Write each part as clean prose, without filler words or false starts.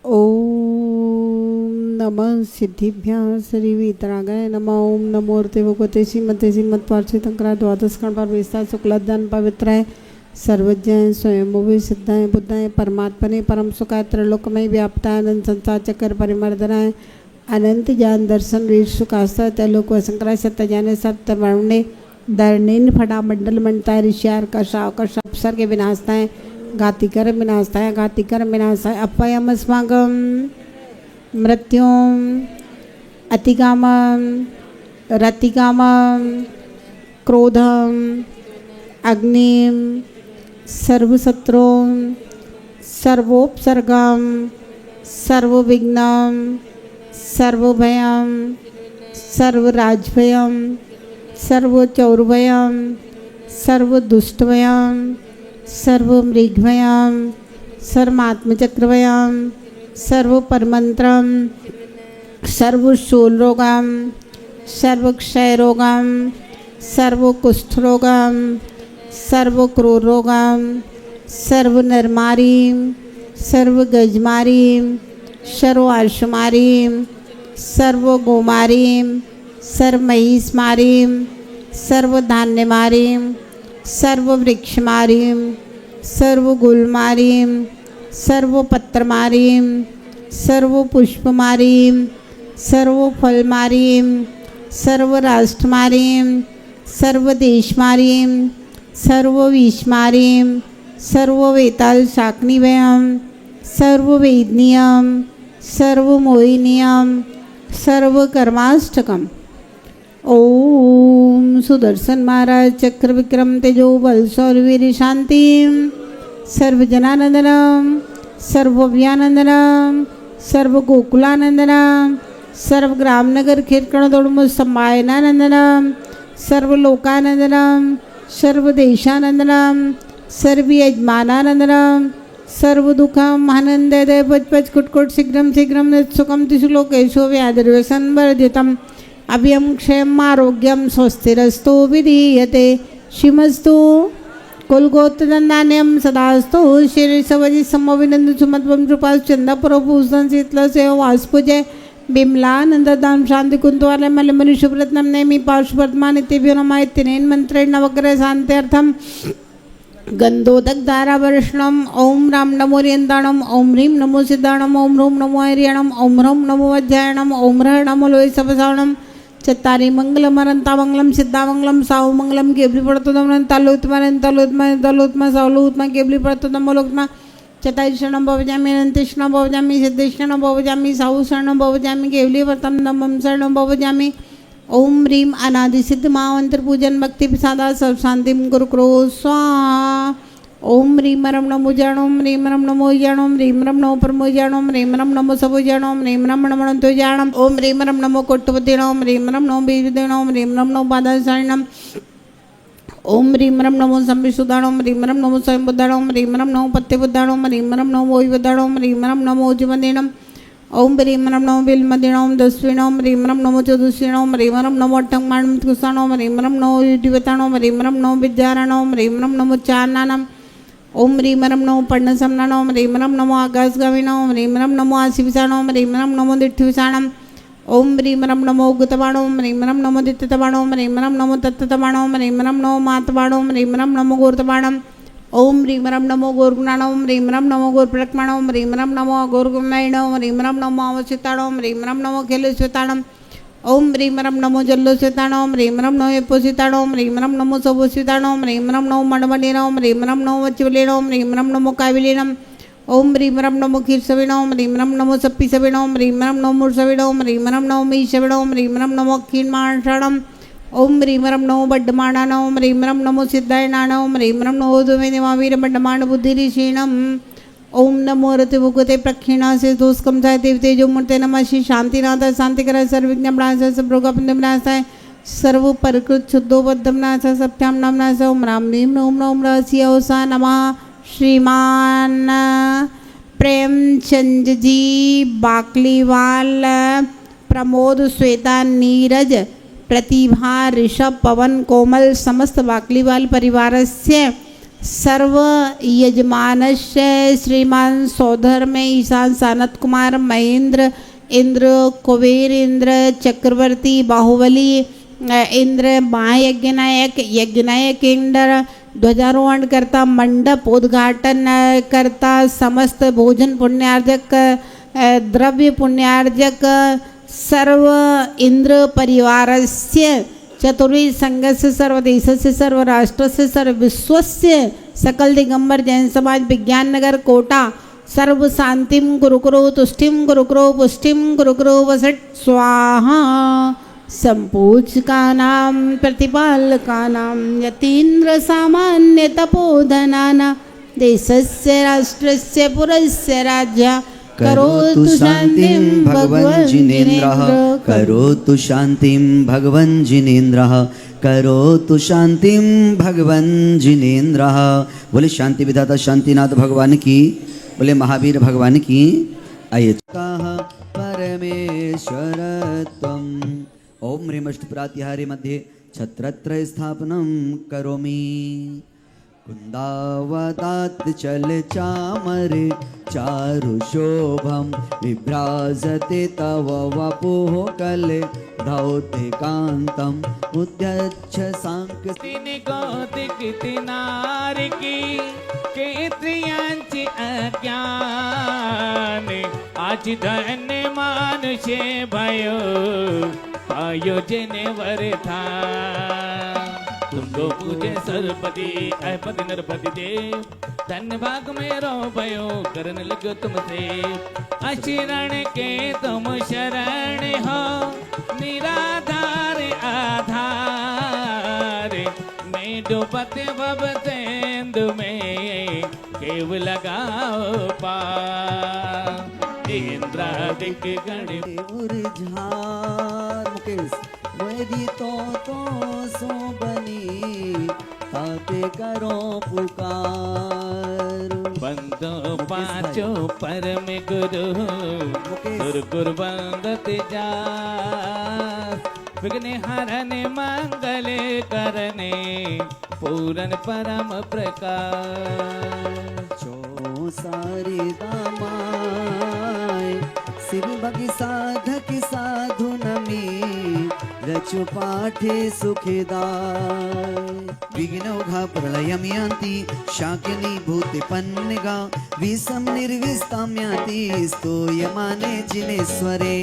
ओम नमः सिद्धिभ्यां श्री वीतरागाय नमः। ओम नमोर्ते भगवते श्रीमते श्रीमत्पार्षितंकरा द्वादश पर वेस्ता शुक्लदान पवित्राय सर्वज्ञाय स्वयंभुवे सिद्धाय बुद्धाय परमात्मने परम सुखाय त्रैलोकमय व्याप्ताय अनंत संसार चक्र परिमर्दनाय अनंत ज्ञान दर्शन वीर सुखास्ता तैलोक वसंकराय सत्य जाने सत्य वर्णे धरणीन फटा मंडल मंडताय ऋषियार का शावकर अवसर के विनाशताय घातिकर विनाशताय घातिकर विनाशाय अपयमस्माकं मृत्युम अतिकामं रतिकामं क्रोधम अग्निम सर्वशत्रुं सर्वोपसर्गं सर्वविघ्नं सर्वभयं सर्वराजभयं सर्वचौरभयं सर्वदुष्टभयं सर्वमृगभयं सर्वात्मचक्रभयं सर्वपरमंत्रं सर्वशूलरोगं सर्वक्षयरोगं सर्वकुष्ठरोगं सर्वक्रूररोगं सर्वनरमारीं सर्वगजमारीं सर्वाश्वमारीं सर्वगोमारीं सर्वमहिषमारीं सर्वधान्यमारीं सर्ववृक्षमारीं सर्वगुलमारीं सर्वपत्रमारीं सर्वपुष्पमारीं सर्वफलमारीं सर्वराष्ट्रमारीं सर्वदेशमारीं सर्वविषमारीं सर्ववेताल शाकनिभयं सर्ववेदनीयं सर्वमोहिनीयं सर्वकर्माष्टकम्। ओम सुदर्शन महाराज चक्र विक्रम तेजो बल सौरवीर शांति सर्वजनानंदनम सर्वव्यानंदनम सर्वगोकुलानंदनम सर्वग्रामनगर खेरकणदोडम संभायनानंदनम सर्वलोकानंदनम सर्वदेशानंदनम सर्वयजमानानंदनम सर्वदुःखम आनंददय पच कुटकुट शीघ्रम शीघ्रम सुखम तिषुलोकेषु व्याधिर्व्यसन वर्जितम अभयं क्षेम आरोग्यम स्वस्तिरस्तु विधीयते श्रीमस्तु कुलगोत्रनंदान्यम सदास्तु श्री सवजी समविनंद सुमत्वम कृपा चंदापुरभूषण शीतल सेव वास्पुजय बिमलानंददान शांति कुंतवालय मल मनुष्यव्रतनम नेमि पार्श्ववर्तमान इत्यभ्यो नमः इत्यनेन मंत्रेण नवग्रह शांत्यर्थम गंधोदक धारावर्षणम ओम राम नमो रियंताणम ओम ह्रीं नमो सिद्धाणम ओम ह्रूं नमो हरियाणम ओम ह्रौं नमो वज्रायणम ओम ह्रः नमो लोय सपसावणम चत्तारि मंगलमरंतामंगलम सिद्धामंगलम साहुमंगलम केबली पड़तोदम तलोत्मा सावलोत्मा केबली पड़तोदम लोकमा चतारिशरणं भवजामि अनंतेशरणं भवजामि सिद्धेशरणं भवजामि साहुशरणं भवजामि केवली वर्तम नमं शरणं भवजामि ओम ह्रीं अनादि सिद्ध महामंत्र पूजन भक्ति प्रसादा सर्व शांतिम गुरु करो स्वाहा। ओम ह्रीं रम नमो जाणो ह्रीं रम नमो जाणो ह्रीं रम नमो परमो जाणो ह्रीं रम नमो सबो जाणो ह्रीं रम नमो तो जाणम ओम ह्रीं रम नमो कोट्टवतीणो ह्रीं रम नमो बीजदेणो ह्रीं रम नमो पादासारिणम ओम ह्रीं रम नमो संविशुद्धाणो ह्रीं रम नमो स्वयंबुद्धाणो ह्रीं रम नमो पत्यबुद्धाणो ह्रीं रम नमो वोयुबुद्धाणो ह्रीं रम नमो जीवनदेणम ओम ह्रीं रम नमो बिल्मदिणों दस्विणों ह्रीं रम नमो चतुष्विणों ह्रीं रम नमो अट्टंगमाणं कुसाणों ह्रीं रम नमो युधिवताणों ह्रीं रम नमो विद्यारणों ह्रीं रम नमो चारनानम ओम ह्रीं रम नमो पर्णसमनाणों ह्रीं रम नमो आकाशगामिनों ह्रीं रम नमो आशिविषाणों ह्रीं रम नमो दिट्ठविषाणम् ओम ह्रीं रम नमो गुतबाणों ह्रीं रम नमो दित्ततबाणों ह्रीं रम नमो तत्ततबाणों ह्रीं रम नमो मातबाणों ह्रीं रम नमो गोर्तबाणम् ओम ह्रीं रम नमो गोर्गुणाणों ह्रीं रम नमो गोर्प्रक्माणों ह्रीं रम नमो गोर्गुमैणों ह्रीं रम नमो अवश्यताणों ह्रीं रम नमो खेलश्वेताणम् ओम ह्रीं रम नमो जल्लोश्वेताणों ह्रीं रम नमो यपोषिताणों ह्रीं रम नमो सोपोषिताणों ह्रीं रम नमो मणमणिणों ह्रीं रम नमो वच्चवलेणों ह्रीं रम नमो काविलीणम् ओम ह्रीं रम नमो क्षीरसविणों ह्रीं रम नमो सप्पीसविणों ह्रीं रम नमो मूर्सविणों ह्रीं रम नमो मीशविणों ह्रीं रम नमो क्षीणमाषाणम् ओम ह्रीं रम नमो बड्डमाणाणों ह्रीं रम नमो सिद्धायणाणों ह्रीं रम नमो धूमेनिमावीर बड्डमाण बुद्धिऋषीणम् ओम नमो रति भुगते प्रक्षिणा से दोषकम साय देवते जो मूर्ते नमः श्री शांतिनाथ शांतिकर सर्वविघ्न विनाशाय सर्वरोगपंद विनाशाय सर्व परकृत शुद्धो बद्धमनाशाय सत्याम नामनाशाय ओम राम ह्रीं ओम नमो रहस्योसा नमः। श्रीमान प्रेमचंद जी बाकलीवाल प्रमोद श्वेता नीरज प्रतिभा ऋषभ पवन कोमल समस्त बाकलीवाल परिवारस्य सर्व यजमानस्य श्रीमान सौधर्म ईशान सानत कुमार महेंद्र इंद्र कुबेर इंद्र चक्रवर्ती बाहुबली इंद्र महायज्ञनायक यज्ञनायक इंद्र ध्वजारोहण करता मंडप उद्घाटन करता समस्त भोजन पुण्यार्जक द्रव्य पुण्यार्जक सर्व इंद्र परिवारस्य चतुर्वेद संघस्य सर्वदेशस्य सर्वराष्ट्रस्य सर्वविश्वस्य सकल दिगंबर जैन समाज विज्ञान नगर कोटा सर्व शांतिम गुरुकुरो तुष्टिम गुरुकुरो पुष्टिम गुरुकुरो वसट स्वाहा संपूजकानां प्रतिपालकानां यतीन्द्र सामान्य तपोधनानां देशस्य राष्ट्रस्य पुरस्य राज्य करोतु शान्तिं भगवन् जिनेन्द्रः करोतु शान्तिं भगवन् जिनेन्द्रः करोतु शान्तिं भगवन् जिनेन्द्रः। बोले शांति विधाता शांतिनाथ भगवान की, बोले महावीर भगवान की। आइए परमेश्वर त्वम् ओम ह्रीमष्ट प्रातिहारे मध्ये छत्रत्रय स्थापनं करोमि। कुन्दावदात् चल चामरे चारुशोभं विभ्राजते तव वपुः कले धौते कान्तम् उद्यच्छ सांकस्तिनि कौतिकी नारिकी केत्रियांची अज्ञाने आज धन्य मानुषे भयो पायो जेने वरथा तुमको पूजे सरपति ऐपति नरपति देव धन्य भाग मेरो भयो करने लगो तुमसे अशरण के तुम शरण हो निराधार आधार मैं डूबते बबतेंदु में केव लगाओ पा इंद्रादिक गण उर्झार मुकेश वेदी तो सो बनी ताते करो पुकार। बंदो पाचो परम गुरु गुरु गुरु बंदत जा विघ्न हरने मंगल करने पूरन परम प्रकाश चो सारी दामाय शिव बगी साधक साधु नमी रचु पाठे सुखदाय विघ्नौघा प्रलयम्यान्ति शाक्यनी भूते पन्निगा विषम निर्विस्ताम्याति स्तूयमाने जिनेश्वरे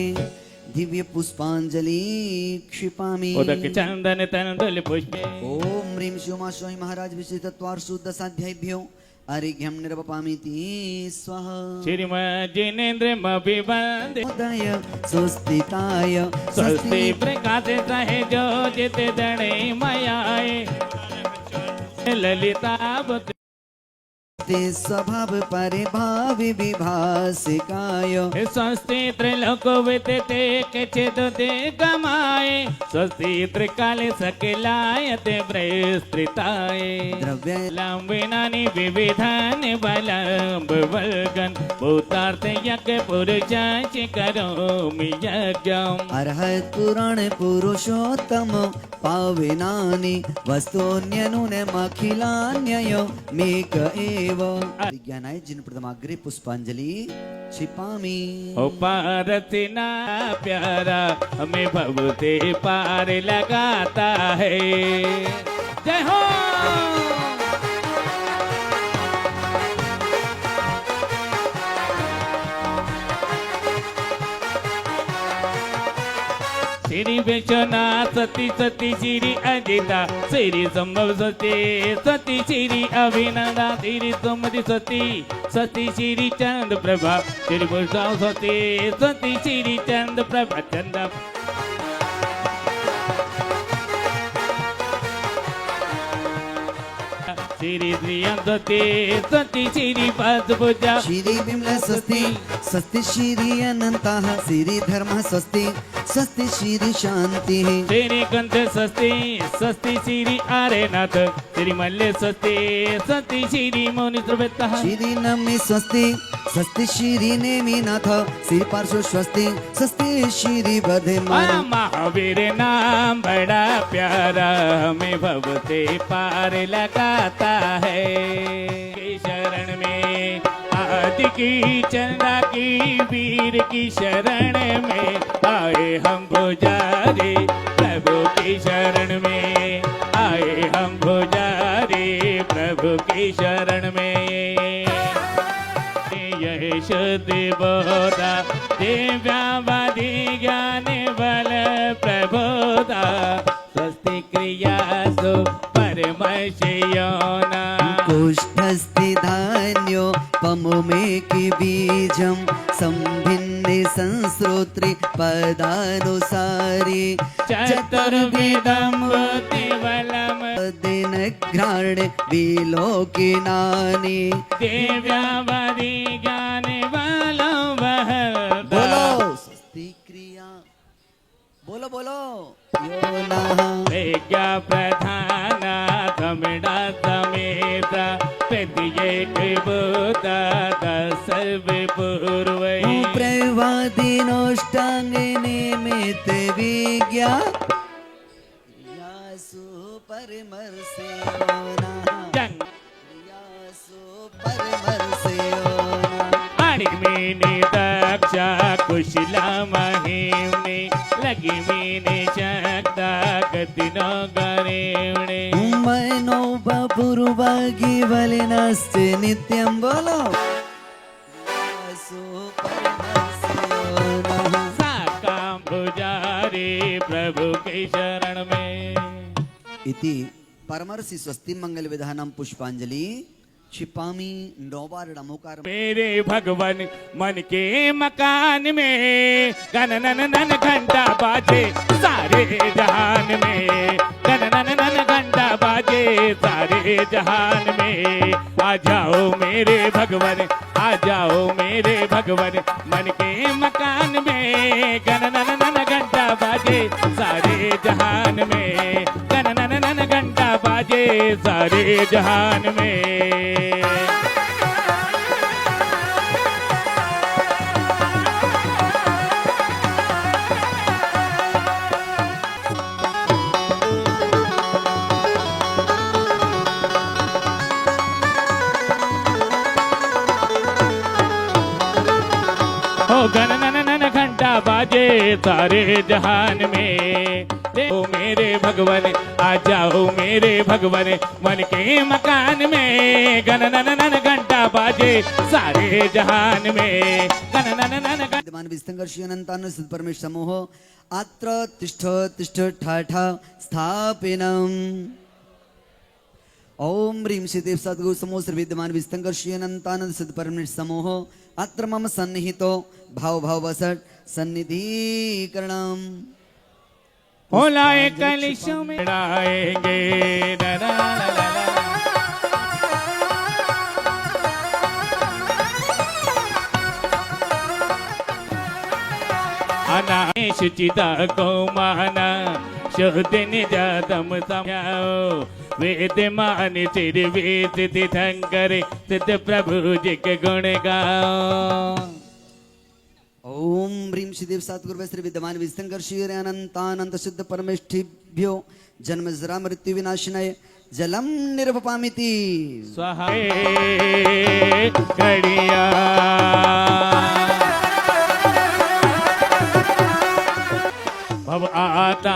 दिव्य पुष्पांजलि क्षिपामि। उदक चंदन तंदुल पुष्पे ओम ह्रीं शिवमा स्वयं महाराज विशिष्टत्वार शुद्ध साध्याभ्यो अर्घ्यं निर्वपामीति स्वाहा। श्रीमज्जिनेन्द्र मभिवंदे उदय सुस्थिताय स्वस्ति प्रकाशे सहे जो जित दणे मयाए ललिता ते स्वभाव परिभावि विभासिकाय स्वस्ति त्रिलोक विदिते केचित् ते गमाये स्वस्ति त्रिकाले सकलायते विस्तृताय द्रव्य लंबिनानि विविधानि बलंबवर्गन् भूतार्थ यज्ञ पुरुषांचि करोमि यज्ञम्। अर्हत् पुराण पुरुषोत्तम पाविनानि वस्तून्यनुनमखिलान्यय मेक एव विज्ञानाय जिन प्रथमाग्रे पुष्पांजलि क्षिपामि। ओ पारतिना प्यारा हमें भवते पार लगाता है। जय हो श्री विश्वनाथ सती सती श्री अजिता श्री संभव सती सती श्री अभिनंदा श्री सुमति सती सती श्री चंद्र प्रभा श्री भूषण सती सती श्री चंद्र प्रभा चंद्र श्री श्रियंसते सती श्री पद्मभुजा श्री विमला स्वस्ति स्वस्ति श्री अनंताः श्री धर्मः स्वस्ति स्वस्ति श्री शांतिः श्री कंठ स्वस्ति स्वस्ति श्री आर्यनाथ श्री मल्ले स्वस्ति स्वस्ति श्री मुनि सुवेत्तः श्री नमि स्वस्ति स्वस्ति श्री नेमिनाथ श्री पार्श्व स्वस्ति स्वस्ति श्री बधेमान। महावीर नाम बड़ा प्यारा हमें भव से पार लगाता है। की शरण में आदि की चंदा की वीर की शरण में आए हम पुजारी प्रभु की शरण में आए हम पुजारी प्रभु की शरण में। यह शुद्ध बोधा दिव्यावादी ज्ञान बल प्रबोधा स्वस्ति क्रिया सु परमशियोना। कुष्ठस्ति धान्यो पमुमेकि बीजं संभिन्ने संश्रोत्रि पदानुसारी। चतुर्विधं बुद्धिबलं दिनघ्राणे विलोकिनानि। दिव्यावादी ज्ञान बलं बहता। बोलो स्वस्ति क्रिया बोलो बोलो यो नः। विज्ञा प्रधान धमिडा समेत प्रत्येक भूता सर्व पूर्वै। प्रवादिनोष्टांगे निमित्त विज्ञा यासु परमर्षयो नः। यासु परमर्षयो नः। अणिमेने दक्षा कुशला महिमने लगी मीने शक्ता कतिनो गरेवणे। मनो बपुर्वागी बलिनस्ते नित्यं बोलो यासु परमर्षयो नः। साकाम पुजारी प्रभु के शरण में। इति परमर्षि स्वस्ति मंगल विधानम पुष्पांजलि क्षिपामि नौबार नमोकार। मेरे भगवान मन के मकान में गन घंटा बाजे सारे जहान में। गन घंटा बाजे सारे जहान में। आ जाओ मेरे भगवान आ जाओ मेरे भगवान मन के मकान में। गन घंटा बाजे सारे जहान में। गन घंटा बाजे सारे जहान में। गन घंटा बाजे सारे जहान में। ओ मेरे भगवान आ जाओ मेरे भगवान मन के मकान में। गन घंटा बाजे सारे जहान में। गन विद्यमान विस्तंगर्षि अनंतान सिद्ध परमेश समूह अत्र तिष्ठ तिष्ठ ठाठ स्थापिनम्। ओम ह्रीं श्रीदेव सद्गुरु समूह श्री विद्यमान विस्तंगर्षि अनंतानंद सिद्ध परमेश समूह अत्र मम सन्निहितो भाव भाव वसट सन्निधिकरणम्। ओलाए कलिशों में डाएंगे अनाश चिता को माना शुद्ध निजातम समझाओ। वेद मान चिर वेद तीर्थंकर सिद्ध प्रभु जी के गुण गाओ। ओम ह्रीं श्रीदेव सद्गुरु श्री विद्यमान विस्तंगर्षि अनंतानंद सिद्ध परमेष्ठिभ्यो जन्म जरा मृत्यु विनाशिनाय जलम निर्वपामिति स्वाहा। घड़िया भव आता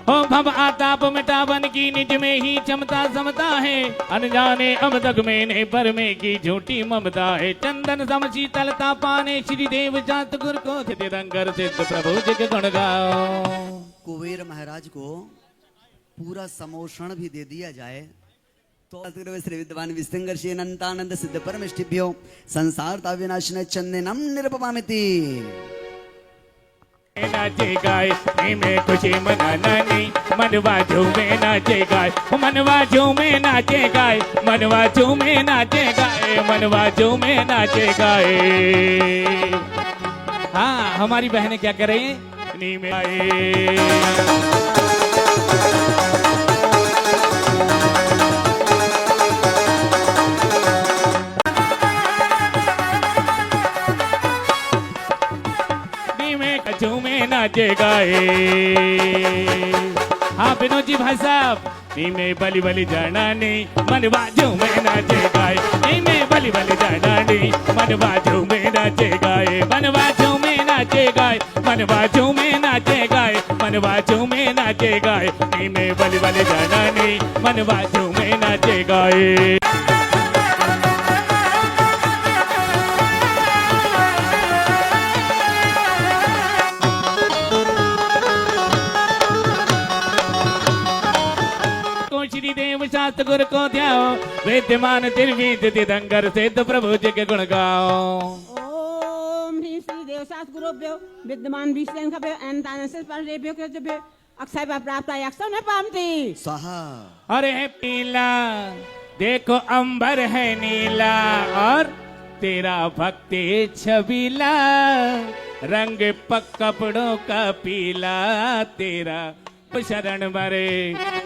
हो भव आताप मिटावन की निज में ही क्षमता समता है। अनजाने अब तक मैंने पर में की झूठी ममता है। चंदन सम शीतलता पाने श्री देव जात गुर को रंगर सिद्ध प्रभु जग गुण गाओ। कुबेर महाराज को पूरा समोषण भी दे दिया जाए तो श्री विद्वान विस्तंगर्षि अनंतानंद सिद्ध परमेष्ठिभ्यो संसार ताविनाशिन चंदनम निरपमामिति। नाचे गाय में खुशी मनाना नहीं मनवा झूमे नाचे गाय मनवा झूमे नाचे गाय मनवा झूमे नाचे गाय मनवा झूमे नाचे गाय। हाँ हमारी बहनें क्या कर रही हैं नी में आए। झूमे नाचे गाए। हाँ विनोद जी भाई साहब, नी में बली बली जाना नहीं मन बाजू में नाचे गाए। नी में बली बली जाना नहीं मन बाजू में नाचे गाए। मन बाजू में नाचे गाए, मन बाजू में नाचे गाए, मन बाजू में नाचे गाए। नी में बली बली जाना नहीं मन बाजू में नाचे गाए। श्री देव शास्त्र गुरु को ध्याओ, विद्यमान तिरविद तिदंगर सिद्ध प्रभु जी के गुण गाओ। ओम ह्रीं श्री देव शास्त्र गुरुभ्यो विद्यमान विष्णु खभ्यो अनंतानस्य परदेभ्यो कृतभ्यो अक्षय प्राप्त अक्षय न पामती स्वाहा। अरे है पीला देखो अंबर है नीला, और तेरा भक्ति छबीला रंग पक कपड़ों का पीला तेरा शरण मरे।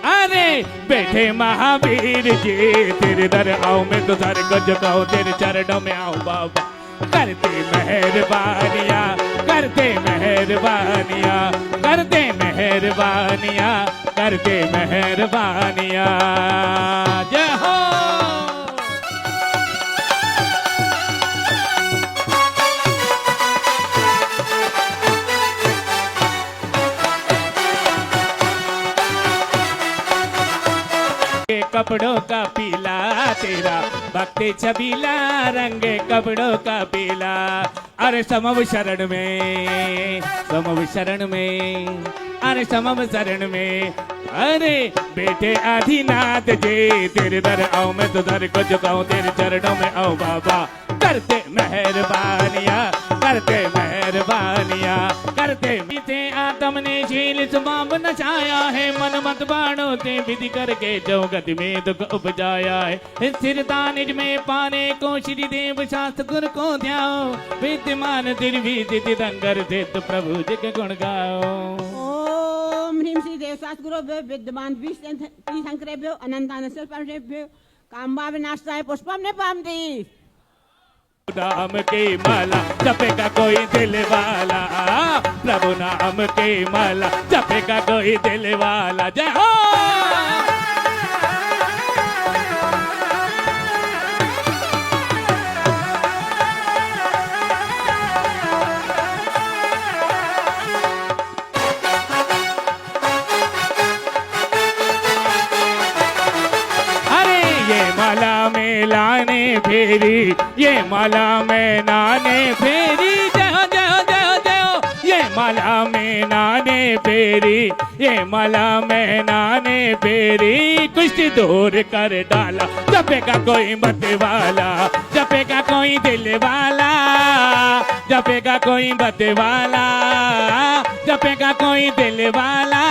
अरे बैठे महावीर जी तेरे दर आओ, मैं तो सर को झुकाऊं तेरे चरणों में आओ बाबा। करते मेहरबानियां, करते मेहरबानियां, करते मेहरबानियां, करते मेहरबानियां। जय हो। कपड़ों का पीला तेरा भक्ति छबीला रंग कपड़ों का पीला। अरे समव शरण में, समव शरण में, अरे समव शरण में। अरे बेटे आदिनाथ जी तेरे दर आओ, मैं तो दर को झुकाऊं तेरे चरणों में आओ बाबा। करते मेहरबानियां, करते मेहरबानियां, करते बीते आत्म ने शील सुबाब नचाया है। मन मत बाणों से विधि करके जो गति में दुख उपजाया है। स्थिरता निज में पाने को श्री देव शास्त्र गुरु को ध्याओ, विद्यमान तिरविद तिदंगर सिद्ध प्रभु जी के गुण गाओ। ओम ह्रीं श्री देव शास्त्र गुरुभ्यो विद्यमान विष्णु तीर्थंकरेभ्यो अनंतानस्य परदेभ्यो कामवा विनाशाय पुष्पम न पामती। नाम की माला जपेगा कोई दिल वाला, प्रभु नाम की माला जपेगा कोई दिल वाला। जय हो। माला में लाने फेरी, ये माला में नाने फेरी। जय जय जय जय। ये माला में नाने फेरी, ये माला में नाने फेरी। कुछ दूर कर डाला जपेगा कोई मत वाला, जपेगा कोई दिल वाला, जपेगा कोई मत वाला, जपेगा कोई दिल वाला,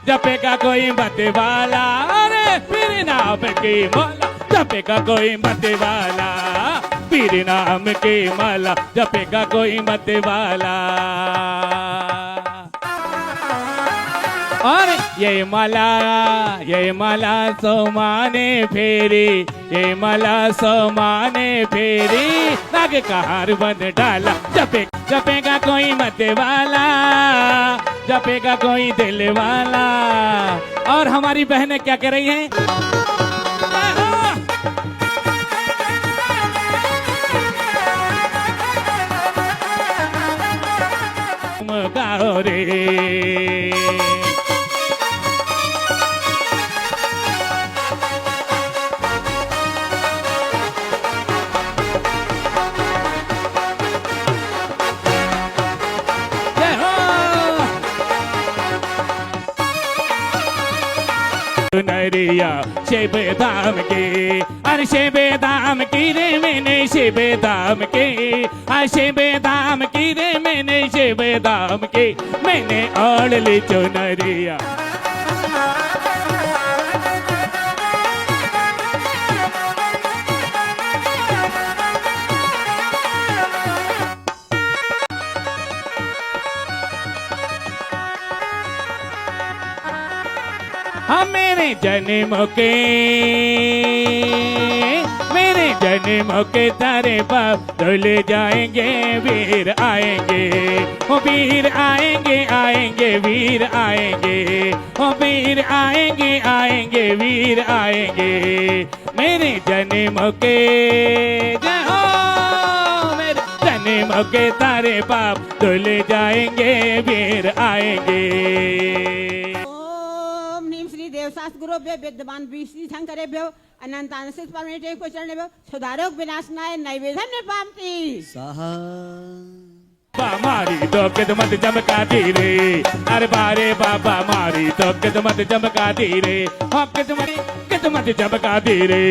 जपेगा कोई मत वाला। अरे फिर नाम की माला जपेगा कोई मत वाला, पीर नाम की माला जपेगा कोई मत वाला। और ये माला सोमाने फेरी, ये माला सोमाने फेरी। नाग का हार बन डाला जपेगा कोई मत वाला, जपेगा कोई दिल वाला। और हमारी बहनें क्या कह रही हैं? गाओ रे। नरिया शिव धाम के, अरे शिव धाम की रे मैंने शिव धाम के, शिव धाम की रे मैंने शिव धाम के, मैंने ओढ़ ली चुनरिया। हाँ मेरे जन्म जन्म के तारे पाप धुल जाएंगे, वीर आएंगे, ओ वीर आएंगे, आएंगे वीर आएंगे, ओ वीर आएंगे, आएंगे वीर आएंगे। मेरे जन्म के जय हो, मेरे जन्म के तारे पाप धुल जाएंगे, वीर आएंगे। ओम ह्रीं श्री देवशास्त्र गुरुभ्यो विद्यमान श्री शंकरेभ्यो अनंतानसित परमेश्वर को चरणेभ्यो सुधारक विनाशनाय नैवेद्यम ने पामती स्वाहा बाबा मारी तो किस्मत चमका दी रे, अरे बारे बाबा मारी तो किस्मत चमका दी रे, हाँ किस्मत चमका दी रे,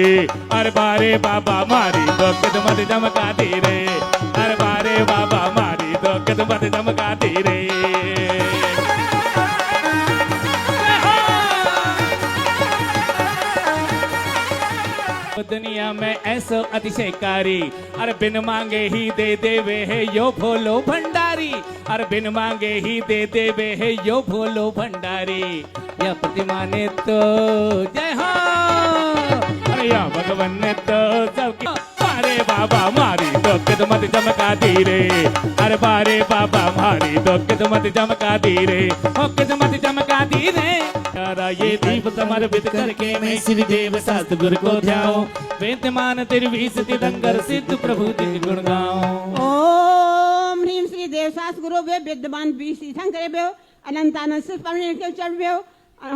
अरे बारे बाबा मारी तो किस्मत चमका दी रे, अरे बारे बाबा मारी तो किस्मत चमका दी रे। दुनिया में ऐसो अतिशयकारी, अरे बिन मांगे ही दे देवे है यो भोलो भंडारी, अरे बिन मांगे ही दे देवे है यो भोलो भंडारी। या प्रतिमा ने तो जय हो, अरे या भगवान ने तो सबकी बारे बाबा मारी तो किस्मत चमका दी रे, अरे बारे बाबा मारी तो किस्मत चमका दी रे, ओ किस्मत चमका दी रे। ये दीप समर्पित करके मैं श्री देव शास्त्र गुरु को ध्याओ, वेदमान तिरवीस तिरंगर सिद्ध प्रभु तिन गुण गाओ। ओम ह्रीं श्री देवशास्त्र गुरुभ्यो विद्यमान श्री शंकरेभ्यो अनंतानसित परमेश्वर को चरणेभ्यो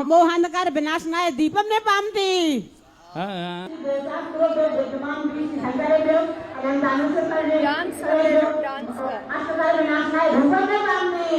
मोहांधकार विनाशनाय दीपम ने पामती देवशास्त्र गुरुभ्यो विद्यमान श्री शंकरेभ्यो अनंतानसित परमेश्वर अष्टकार विनाशनाय धूपम ने पामती।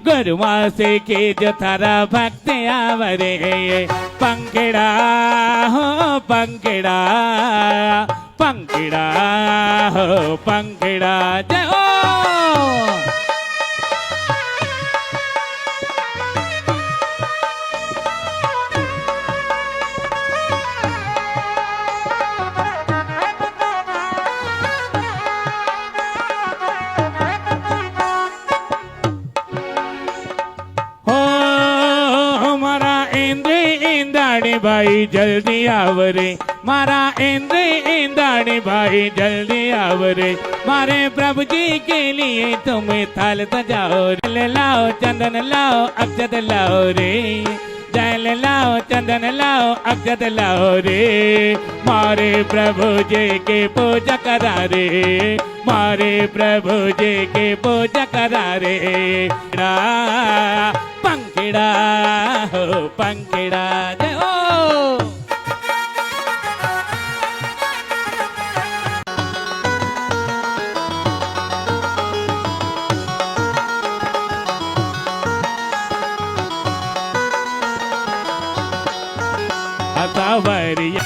गुरुआ से के जो थारा भक्त आवरे, पंखड़ा हो पंखड़ा, पंखड़ा हो पंखड़ा जय हो। भाई जल्दी आवरे, मारा इंद्र इंद्राणी भाई जल्दी आवरे, मारे प्रभु जी के लिए तुम थाल सजाओ, ले लाओ चंदन लाओ अक्षत लाओ रे, जल लाओ चंदन लाओ अक्षत लाओ रे, मारे प्रभु जी के पूजा करा रे, मारे प्रभु जी के पूजा करा रे। पंखड़ा हो पंखड़ा जय हो। सावरिया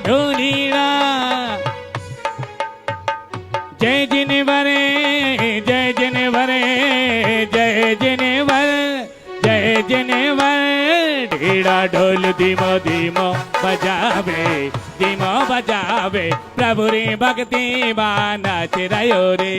ढोलीड़ा जय जिनेवरे, जय जिनेवरे, जय जिनेवर, जय जिनेवर। ढीड़ा ढोल धीमो धीमो बजावे, धीमो बजावे, प्रभु रे भक्ति मां नाच रयो रे।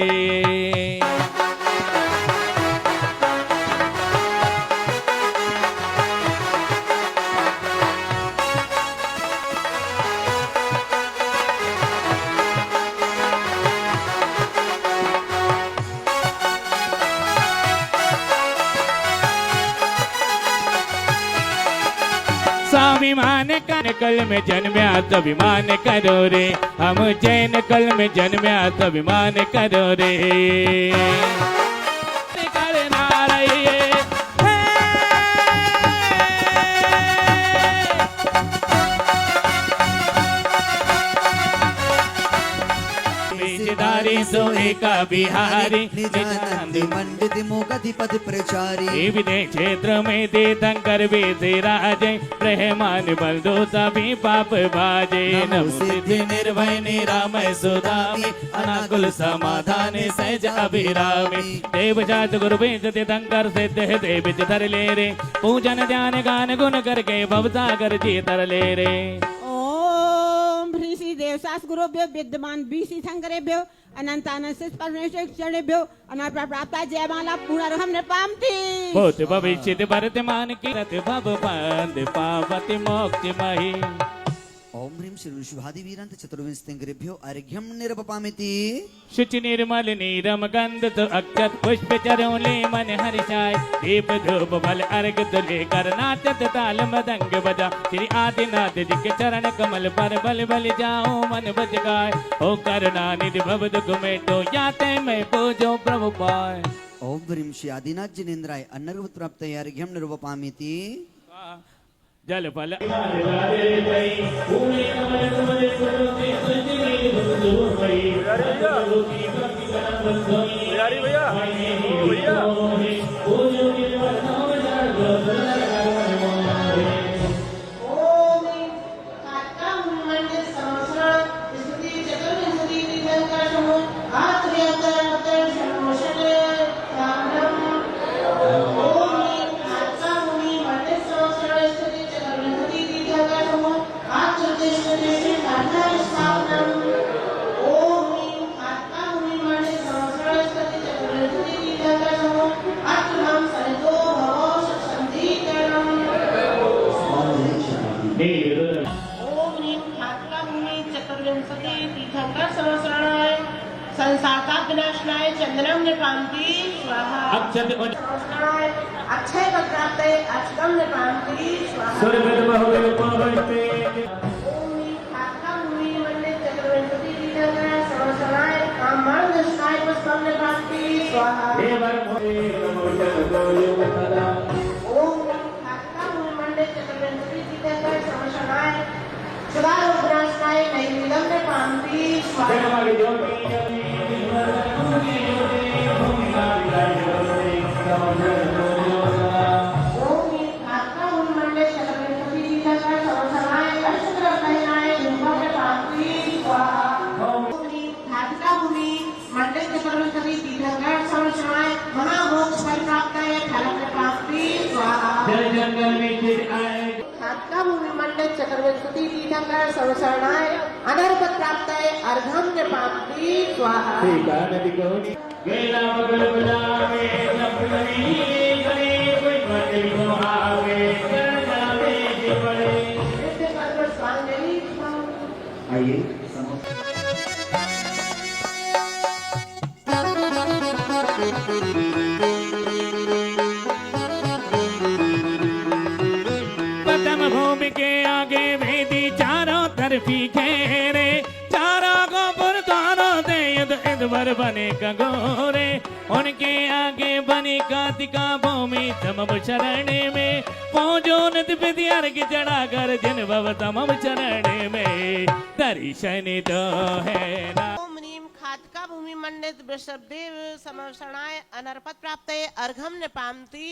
कल में जन्म्यात अभिमान करो रे, हम जैन कल में जन्म्यात अभिमान करो रे. करणार ये वेशधारी सो एका बिहारी निजानंदी मंडित मोगाधिपति प्रचारी ये विदेश क्षेत्र में तीर्थंकर बेसे राजे, रहमान बलदो सभी पाप भाजे. नमो सिद्धि निर्भय निरामय सुदामी, अनाकुल समाधान सहज अभिरामी. देव जात गुरु बेस तीर्थंकर सिद्ध है देव धर ले रे, पूजन ध्यान गान गुण करके भवसागर जी तर ले रे. ओम ह्रीं श्री देवसास गुरुभ्यो विद्यमान बीसी शंकरेभ्यो अनंतानंद परमेश्वरेभ्यो अनाप्रा प्राप्ता जयमाला पुनर्हम नृपामति. भूत भविष्य वर्तमान की रत भव बंद पावति मोक्ष मही. ओम ह्रीं श्री शुभादि वीरंत चतुर्विंशतिंकरेभ्यो अर्घ्यम निरपपामिति. शुचि निर्मल नीरम गंध तो अक्षत पुष्प चरोले मन हर्षाय, दीप धूप फल अर्घ तुले कर नाचत ताल मदंग बजा. श्री आदिनाथ जी के चरण कमल पर बल बल जाओ मन बज गाय. ओ करुणा निधि भव दुख मेटो, याते मैं पूजो प्रभु पाय. ओम ह्रीं श्री आदिनाथ जिनेन्द्राय अन्नर्घ प्राप्त अर्घ्यम निरपपामिति. जल फल विनाशनाय चंद्रम निपांति स्वाहा. अक्षत संवत्सराय अक्षय वक्राते अष्टम निपांति स्वाहा. स्वर्गत बहुल पवते ओम खाका मुनि मंडे चक्रवर्ती दीर्घ संवत्सराय कामण दशनाय पुष्पम निपांति स्वाहा. देवर मोरे नमोजन गोयो कदा. ओम खाका मुनि मंडे चक्रवर्ती दीर्घ संवत्सराय सुदारो विनाशनाय नैमिदम निपांति स्वाहा. जगमग ज्योति ओम खाका मुनि मंडे चक्रवर्ती दीर्घ संवत्सराय अष्टग्रह कहनाय निपम निपांति स्वाहा. ओम खाका मुनि मंडे चक्रवर्ती दीर्घ संवत्सराय महामोक्ष फल प्राप्ताय फल निपांति स्वाहा. जल जंगल में चिर आए. खाका भूमि मंडल चक्रवर्ती तीर्थंकर संवत्सराय अनर्पत प्राप्ताय अर्घम निपांति स्वाहा. सीता नदी कोनी गेला बगल बुलावे, जपनी करे कोई मंदिर को आवे, चरण जावे जी पड़े. नित्य कर्म स्वांजलि आइए पतम भूमि के आगे वेदी चारों तरफी घेरे, चारों गोपुर तारों दे युद्ध इधर बने कगोरे. उनके आगे बनी कातिका भूमि समम शरण में, पूजो नित विधि अर्घ चढ़ा कर जिन भव समम शरण में, दर्शन तो है ना. ओम ह्रीं खातका भूमि मंडित वृषभदेव समवसणाय अनर्पत प्राप्ताय अर्घम निपांति.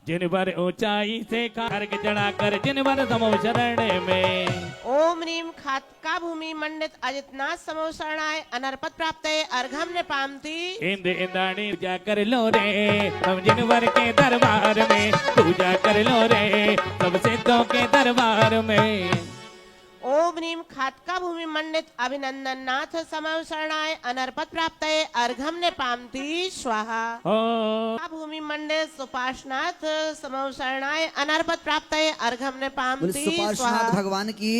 जिन पर ऊंचाई से अर्घ चढ़ा कर जिन पर समो शरण में. ओम ह्रीं खातका भूमि मंडित अजितनाथ समवसणाय अनर्पत प्राप्ताय अर्घम निपांति. इंद्र इंद्राणी पूजा कर लो रे, हम जिनवर के दरबार में पूजा कर लो रे, सब सिद्धों के दरबार में. ओम ह्रीं खातका भूमि मंडित अभिनंदन नाथ समवसणाय अनर्पत प्राप्ताय अर्घम निपांति स्वाहा. ओ भूमि मंडित सुपार्श्वनाथ समवसणाय अनर्पत प्राप्ताय अर्घम बोले निपांति सुपार्श्वनाथ स्वाहा. भगवान की.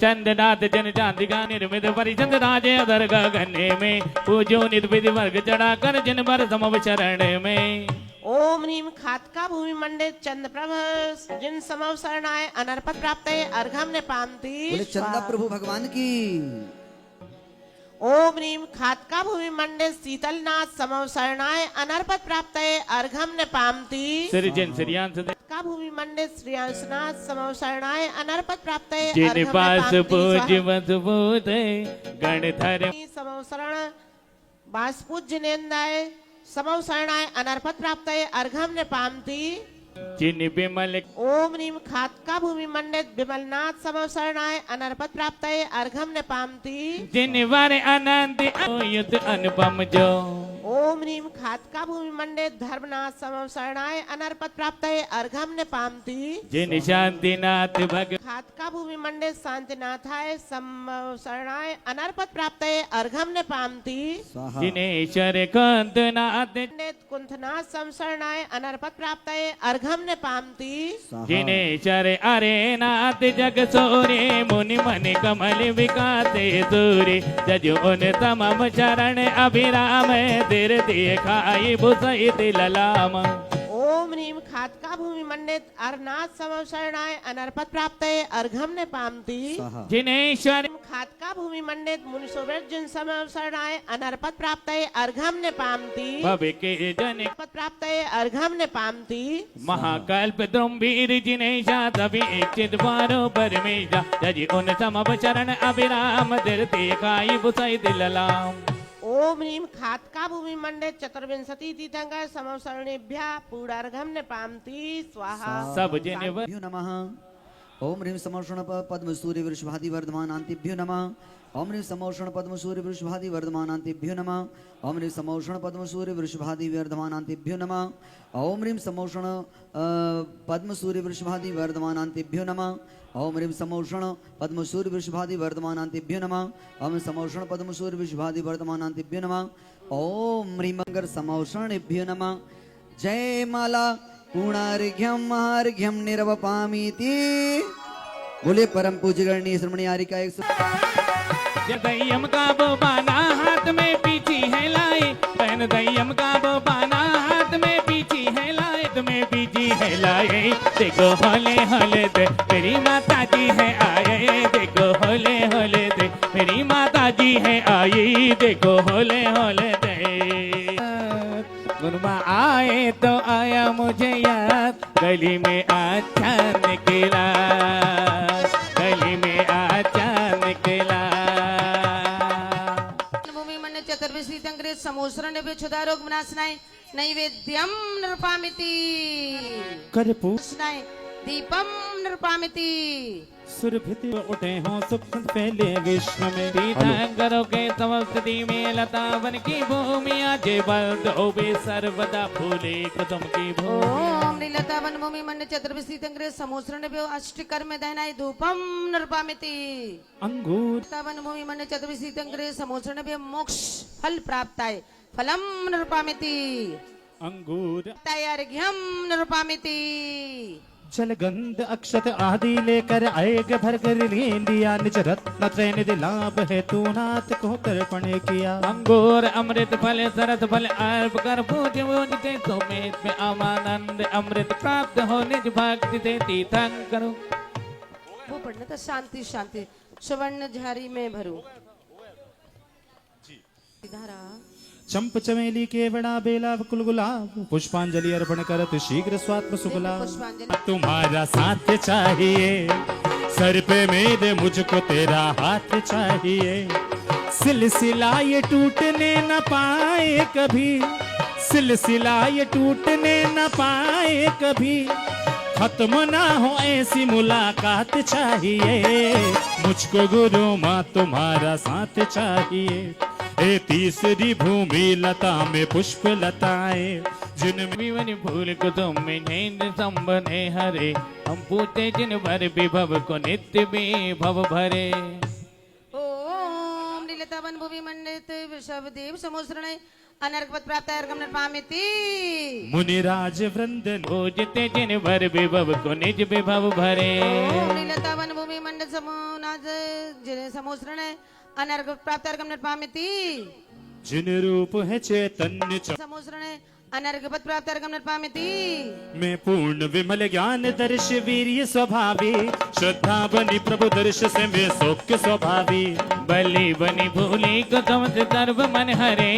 चंदनाथ जन चांदिका निर्मित परिचंद राजे अधर गगने में, पूजो नित विधि वर्ग चढ़ा कर जिन पर समव शरण में. ओम ह्रीम खातका भूमि मंडित चंद्रप्रभ जिन समव शरणाय अनर्पत प्राप्त अर्घम ने पामती बोले चंदा प्रभु भगवान की। ओम ह्रीम खातका भूमि मंडित शीतलनाथ समव शरणाय अनर्पत प्राप्त अर्घम ने पामती सृजन श्रियांश का भूमि मंडित श्रीयांशनाथ समव शरणाय अनर्पत प्राप्त जिन पास पूज्यवत बोध गणधर समव शरण बास पूज्य नेंदाय समव शरणाय अनर्पत प्राप्त अर्घम ने पामती जिन विमल ओम ह्रीम खातका भूमि मंडित विमलनाथ समव शरणाय अनर्पत प्राप्त अर्घम ने पामती जिन वर आनंद युत अनुपम जो ओम ह्रीम खातका भूमि मंडित धर्मनाथ समव शरणाय अनर्पत प्राप्त अर्घम ने पामती जिन शांतिनाथ भग खातका भूमि मंडित शांतिनाथाय समव शरणाय अनर्पत प्राप्त अर्घम ने पामती स्वाहा। जिनेश्वर कंदनाथ पंडित कुंथनाथ सम शरणाय अनर्पत प्राप्त अर्घम ने पामती स्वाहा। जिनेश्वर अरे नाथ जग सोरे मुनि मन कमल विकाते सूरे जजो उन तमम चरण अभिराम तेरे दिखाई बुसई दिललाम ओम ह्रीम खातका भूमि मंडित अरनाथ समव शरणाय अनर्पत प्राप्त अर्घम ने पामती स्वाहा। जिनेश्वर खातका भूमि मंडित मुनिसोवेर जिन समव शरणाय अनर्पत प्राप्त अर्घम ने पामती भव के जन अनर्पत प्राप्त अर्घम ने पामती महाकल्प द्रुमवीर जिनेशा तभी इच्छित द्वारो परमेशा जजि उन समव चरण अभिराम तेरे दिखाई बुसई दिललाम ओम ह्रीम खातका भूमि मंडित चतुर्विंशति तीर्थंकर समव शरणेभ्यः पूर्णार्घम ने पामती स्वाहा सब जिन भ्यो नमः। ओम ह्रीं समर्षण पद्म सूर्य वृषभादि वर्धमानान्तिभ्यो नमः। ओम ह्रीं समर्षण पद्म सूर्य वृषभादि वर्धमानान्तिभ्यो नमः। ओम ह्रीं समर्षण पद्म सूर्य वृषभादि वर्धमानान्तिभ्यो नमः। ओम ह्रीं समर्षण पद्म सूर्य वृषभादि वर्धमानान्तिभ्यो नमः। ओम ह्रीं समर्षण पद्म सूर्य वृषभादि वर्धमानान्तिभ्यो नमः। ओम समर्षण पद्म सूर्य वृषभादि वर्धमानान्तिभ्यो नमः। ओम ह्रीं मंगर समर्षणेभ्यो नमः। जय माला पूर्णार्घ्यम महार्घ्यम निर्वपामीति। बोले परम पूज्य गणनीय श्रमणी आरिका 100। दय्यम का बोबाना हाथ में पीछी है लाए बहन दय्यम का बोबाना हाथ में पीछी है लाए तुम्हें पीछी है लाए देखो होले होले दे मेरी माता जी है आए देखो होले होले दे मेरी माता जी है आई देखो होले होले दे गुरुमा आए तो आया मुझे याद गली में अच्छा निकला गली में अच्छा निकला भूमि मन्य चतुर्विशी तंग्रे समोसरण क्षुदारोग विनाशनाय नैवेद्यम नृपामिति करपूर दीपम नृपामिति सुरभित उठे हों सुख फैले विश्व में तीर्थंकरों के समस्ती में लतावन की भूमि आज बल होवे सर्वदा फूले कुसुम की भूमि ओम लीलतावन भूमि मन्य चतुर्विशी तंग्रे समोसरण अष्टकर्म दहनाय धूपम नृपामिति अंगूर तावन भूमि मन्य चतुर्विशी तंग्रे समोसरण मोक्ष फल प्राप्ताय फलम नृपामिति अंगूर तैयार्घ्यम नृपामिति जलगंध अक्षत आदि लेकर आएग भर कर ले लिया निज रत्न त्रय निधि लाभ है तू नाथ को तर्पण किया अंगूर अमृत फल सरस फल अर्प कर पूज पूजते सुमेध में अमानंद अमृत प्राप्त हो निज भक्ति से तीर्थंकर वो पढ़ना था शांति शांति स्वर्ण झारी में भरू धारा चंप चमेली केवड़ा बेला कुल गुलाब पुष्पांजलि अर्पण करत शीघ्र स्वात्म सुगला पुष्पांजलि तुम्हारा साथ चाहिए सर पे मेरे मुझको तेरा हाथ चाहिए सिलसिला ये टूटने न पाए कभी सिलसिला ये टूटने न पाए कभी खत्म ना हो ऐसी मुलाकात चाहिए मुझको गुरु माँ तुम्हारा साथ चाहिए ए तीसरी भूमि लता में पुष्प लताएं जिनमें फूल कुसुम में नैन संबने हरे हम पूछते जिन भर विभव को नित्य विभव भरे ओम लीलतावन भूमि मंडित वृषभदेव समोसरण अनर्कपत प्राप्त अर्घम नृपामिति मुनिराज वृंद पूजते जिन भर विभव को निज विभव भरे ओम लीलतावन भूमि मंडित समोनाज जिन समोसरण अनर्कपत प्राप्त अर्घम नृपामिति जिन रूप है चैतन्य समोसरण अनर्घपत प्राप्त अर्घम निर्पामिति मैं पूर्ण विमल ज्ञान दर्श वीर्य स्वभावी श्रद्धा बनी प्रभु दर्श से मैं सौख्य स्वभावी बलि बनी भूली को तुम से सर्व मन हरे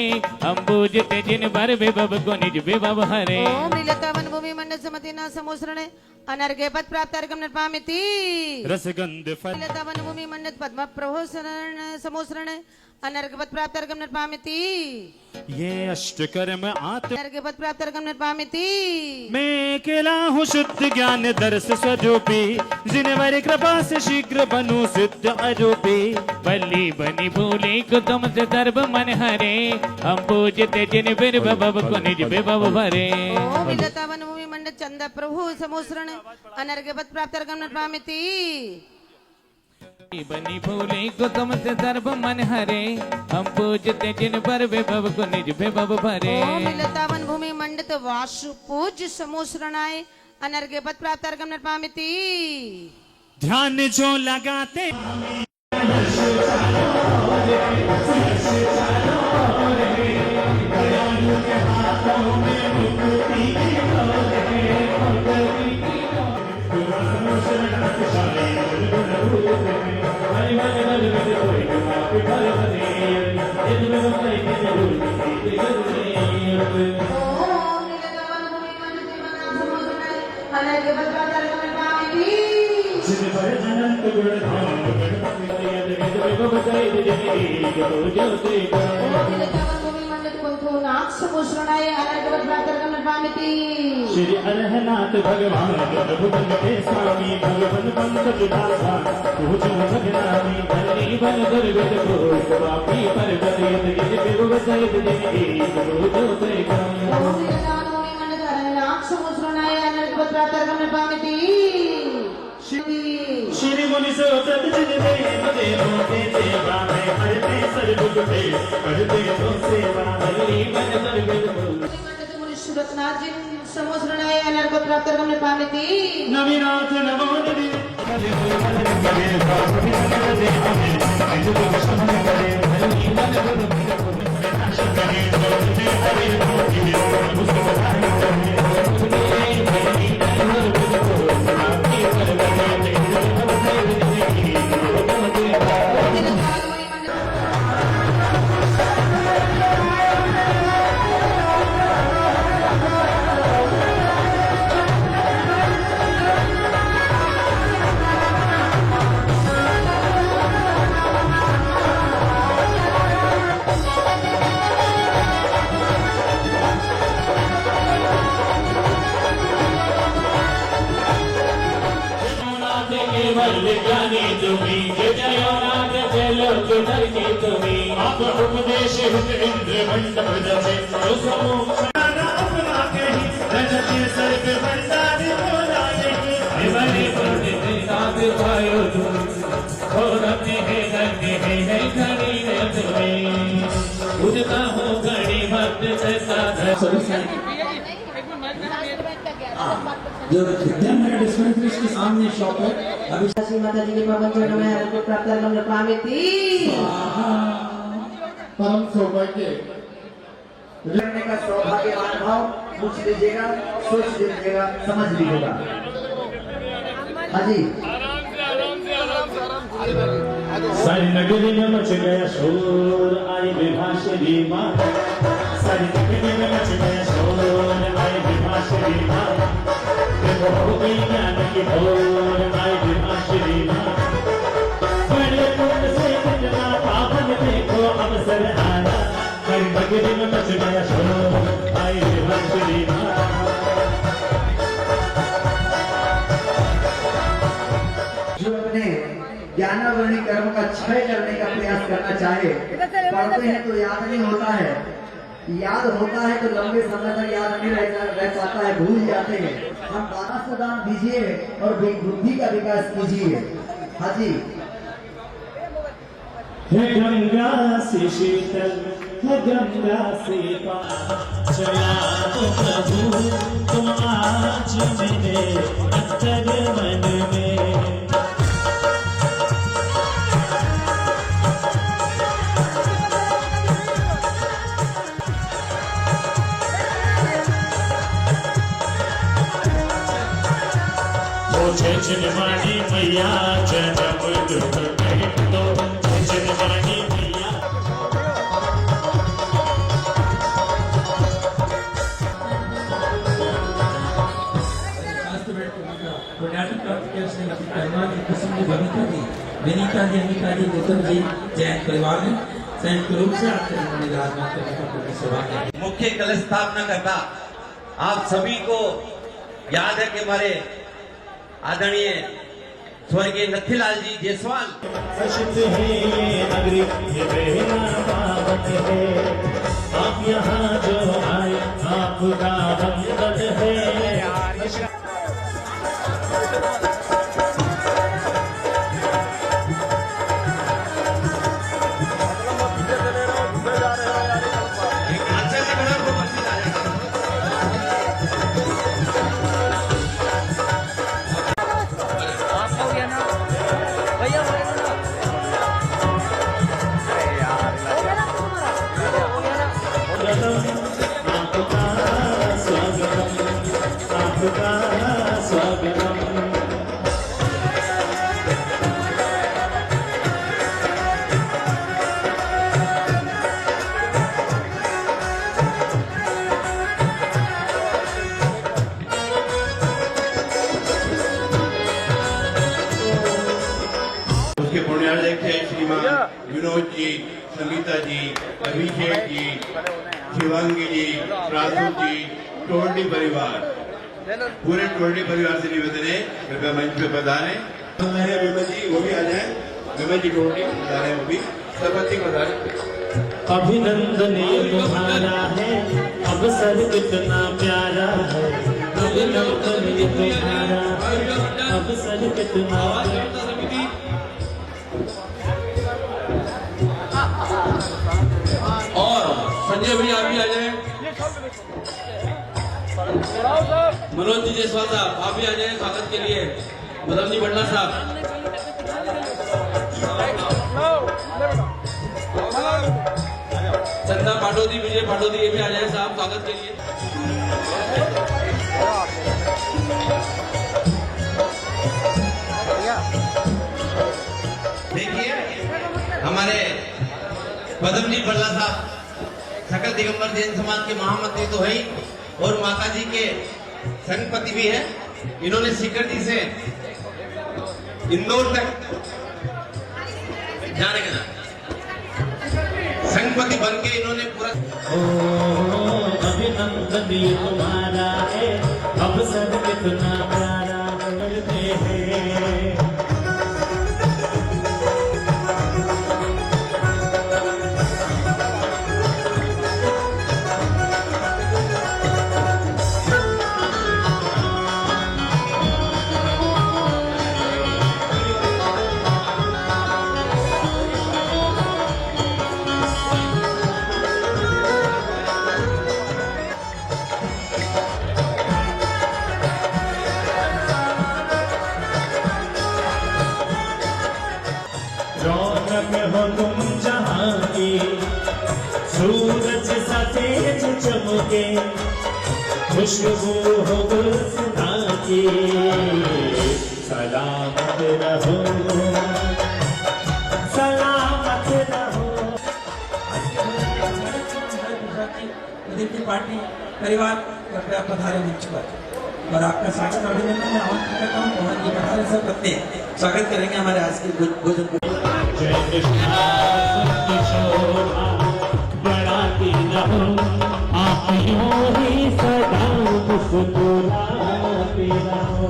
अम्बुज ते जिन भर विभव को निज विभव हरे ओम नीलतावन भूमि मंडल समतिना समोसरणे अनर्घपत प्राप्त अर्घम निर्पामिति रसगंध फल नीलतावन भूमि मंडल पद्म प्रभो समोसरणे अनर्घपत प्राप्त अर्घम निर्पामिति ये अष्टकर्म आत्म अनर्घपत प्राप्त अर्घम निर्पामिति मैं अकेला हूँ शुद्ध ज्ञान दर्श स्वरूपी जिनवर कृपा से शीघ्र बनूं सिद्ध अरूपी बलि बनी भूली को तुम से सर्व मन हरे अम्बुज ते जिन भर विभव को निज विभव भरे ओम नीलतावन भूमि मंडल चंद प्रभु समोसरणे अनर्घपत प्राप्त अर्घम निर्पामिति बनी भूली को तुम से सर्व मन हरे हम पूजते जिन पर विभव को निज विभव भरे ओम नीलतावन भूमि मंडित वासु पूज समोसरणाय अनर्घपत प्राप्त अर्घम निर्पामिति ध्यान जो लगाते ओम नीलतावन भूमि मंडित समोसरणाय अनर्घपत प्राप्त अर्घम निर्पामिति ओम नीलतावन भूमि मंडित पंथो नाथ समोसरणाय अनर्घपत प्राप्त अर्घम निर्पामिति श्री अरहनाथ भगवान प्रभु के स्वामी भगवन पंथ विभासा पूजो भगनामी बलि बन दुर्गत को पापी पर्वत यद गिर विभव सहित जिन एक पूजो ते ओम नीलतावन भूमि मंडित नाथ समोसरणाय अनर्घपत प्राप्त अर्घम निर्पामिति श्री मुनि सोतत जिन देव देवों के सेवा में हरते सर्व दुखे करते तो सेवा बलि बन दुर्गत को मंडित मुनि सुरतनाथ जी समोसरणाय अनर्घपत प्राप्त अर्घम निर्पामिति नवीनाथ नमो नमः ज्ञानी तुम्हें जयोनाथ जलोक धरती तुम्हें आप उपदेश हित इंद्र मंडप जसे तो समूह अपना कहीं रजते सर पे भंडारी बोला नहीं बलि बन साथ पायो तुम और अपने है घड़ी है तुम्हें उनका हो घड़ी भक्त साधा जो विद्यानगर डिस्पेंसरी के सामने शॉप है अभी श्री माता जी के पावन चरणों में अनर्घपत प्राप्त अर्घम निर्पामिति परम सौभाग्य करने का सौभाग्यवान भाव पूछ लीजिएगा, सोच लीजिएगा, समझ लीजिएगा। हाँ जी, सारी नगरी में मच गया शोर आई विभाषरी माँ सारी नगरी में मच गया शोर आई विभाषरी माँ देखो हो गई ज्ञान की भोर आई विभाषरी माँ बड़े पुण्य से कितना पावन देखो अवसर आना सारी नगरी में मच गया शोर आई विभाषरी माँ जो अपने ज्ञानावरणी कर्म का क्षय करने का प्रयास करना चाहे, पढ़ते हैं तो याद नहीं होता है, याद होता है तो लंबे समय तक याद नहीं रह पाता है, भूल जाते हैं। हम मानस दान दीजिए और बुद्धि का विकास कीजिए। हाँ जी, हे गंगा से शीतल हे गंगा से पार चला तो प्रभु तुम आज मेरे अंतर मन में जनवाणी मैया जन्म दुख भेटो जनवाणी मैया पुण्यातून प्राप्त किया उसने अपनी करुणा की कुसुम की बनीता दी विनीता जी अनिता जी गौतम जी जैन परिवार ने संयुक्त रूप से आपके उन्होंने राजमाता करने का पूरी सेवा की। मुख्य कलश स्थापना करता आप सभी को याद है कि हमारे आदरणीय स्वर्गीय नथीलाल जी जायसवाल हर्षित है ये नगरी ये बेहना पावन है आप यहाँ जो आए आपका वंदन है आपका स्वागतम उसके पुण्यालय थे श्रीमान विनोद जी, समिता जी, अभिषेक जी, शिवांगी जी, राजू जी, टोरडी परिवार, पूरे टोरडी परिवार से निवेदन है कृपया मंच पे पधारे। विमल जी वो भी आ जाए, विमल जी टोरडी पधारे, वो भी सरपंच जी पधारे। अभिनंदन ये तुम्हारा है अवसर कितना प्यारा है अभिनंदन ये तुम्हारा है अवसर कितना और संजय भैया आप भी आ जाए, मनोज जी जायसवाल साहब आप भी आ जाए स्वागत के लिए, मदन जी भंडा साहब, चंदा पाटोदी, विजय पाटोदी ये भी आ जाए साहब स्वागत के लिए। देखिए हमारे पदम जी बल्ला साहब सकल दिगंबर जैन समाज के महामंत्री तो है ही और माता जी के संघपति भी है। इन्होंने सीकर जी से इंदौर तक जाने का संघपति बन के इन्होंने पूरा अभिनंदन ये तुम्हारा है अवसर कितना प्यारा है रौनक हो तुम जहाँ की सूरज सा तेज चमके खुशबू हो गुलसिता की सलामत रहो सलामत रहो। की पार्टी परिवार कृपया पधारे मंच पर और आपका स्वागत अभिनंदन मैं आमंत्रित करता हूँ। मोहन जी पधारे सब करते स्वागत करेंगे हमारे आज के भोजन जय कृष्णा शोभा बढ़ाती रहो आप यूं ही सदा मुस्कुराते रहो।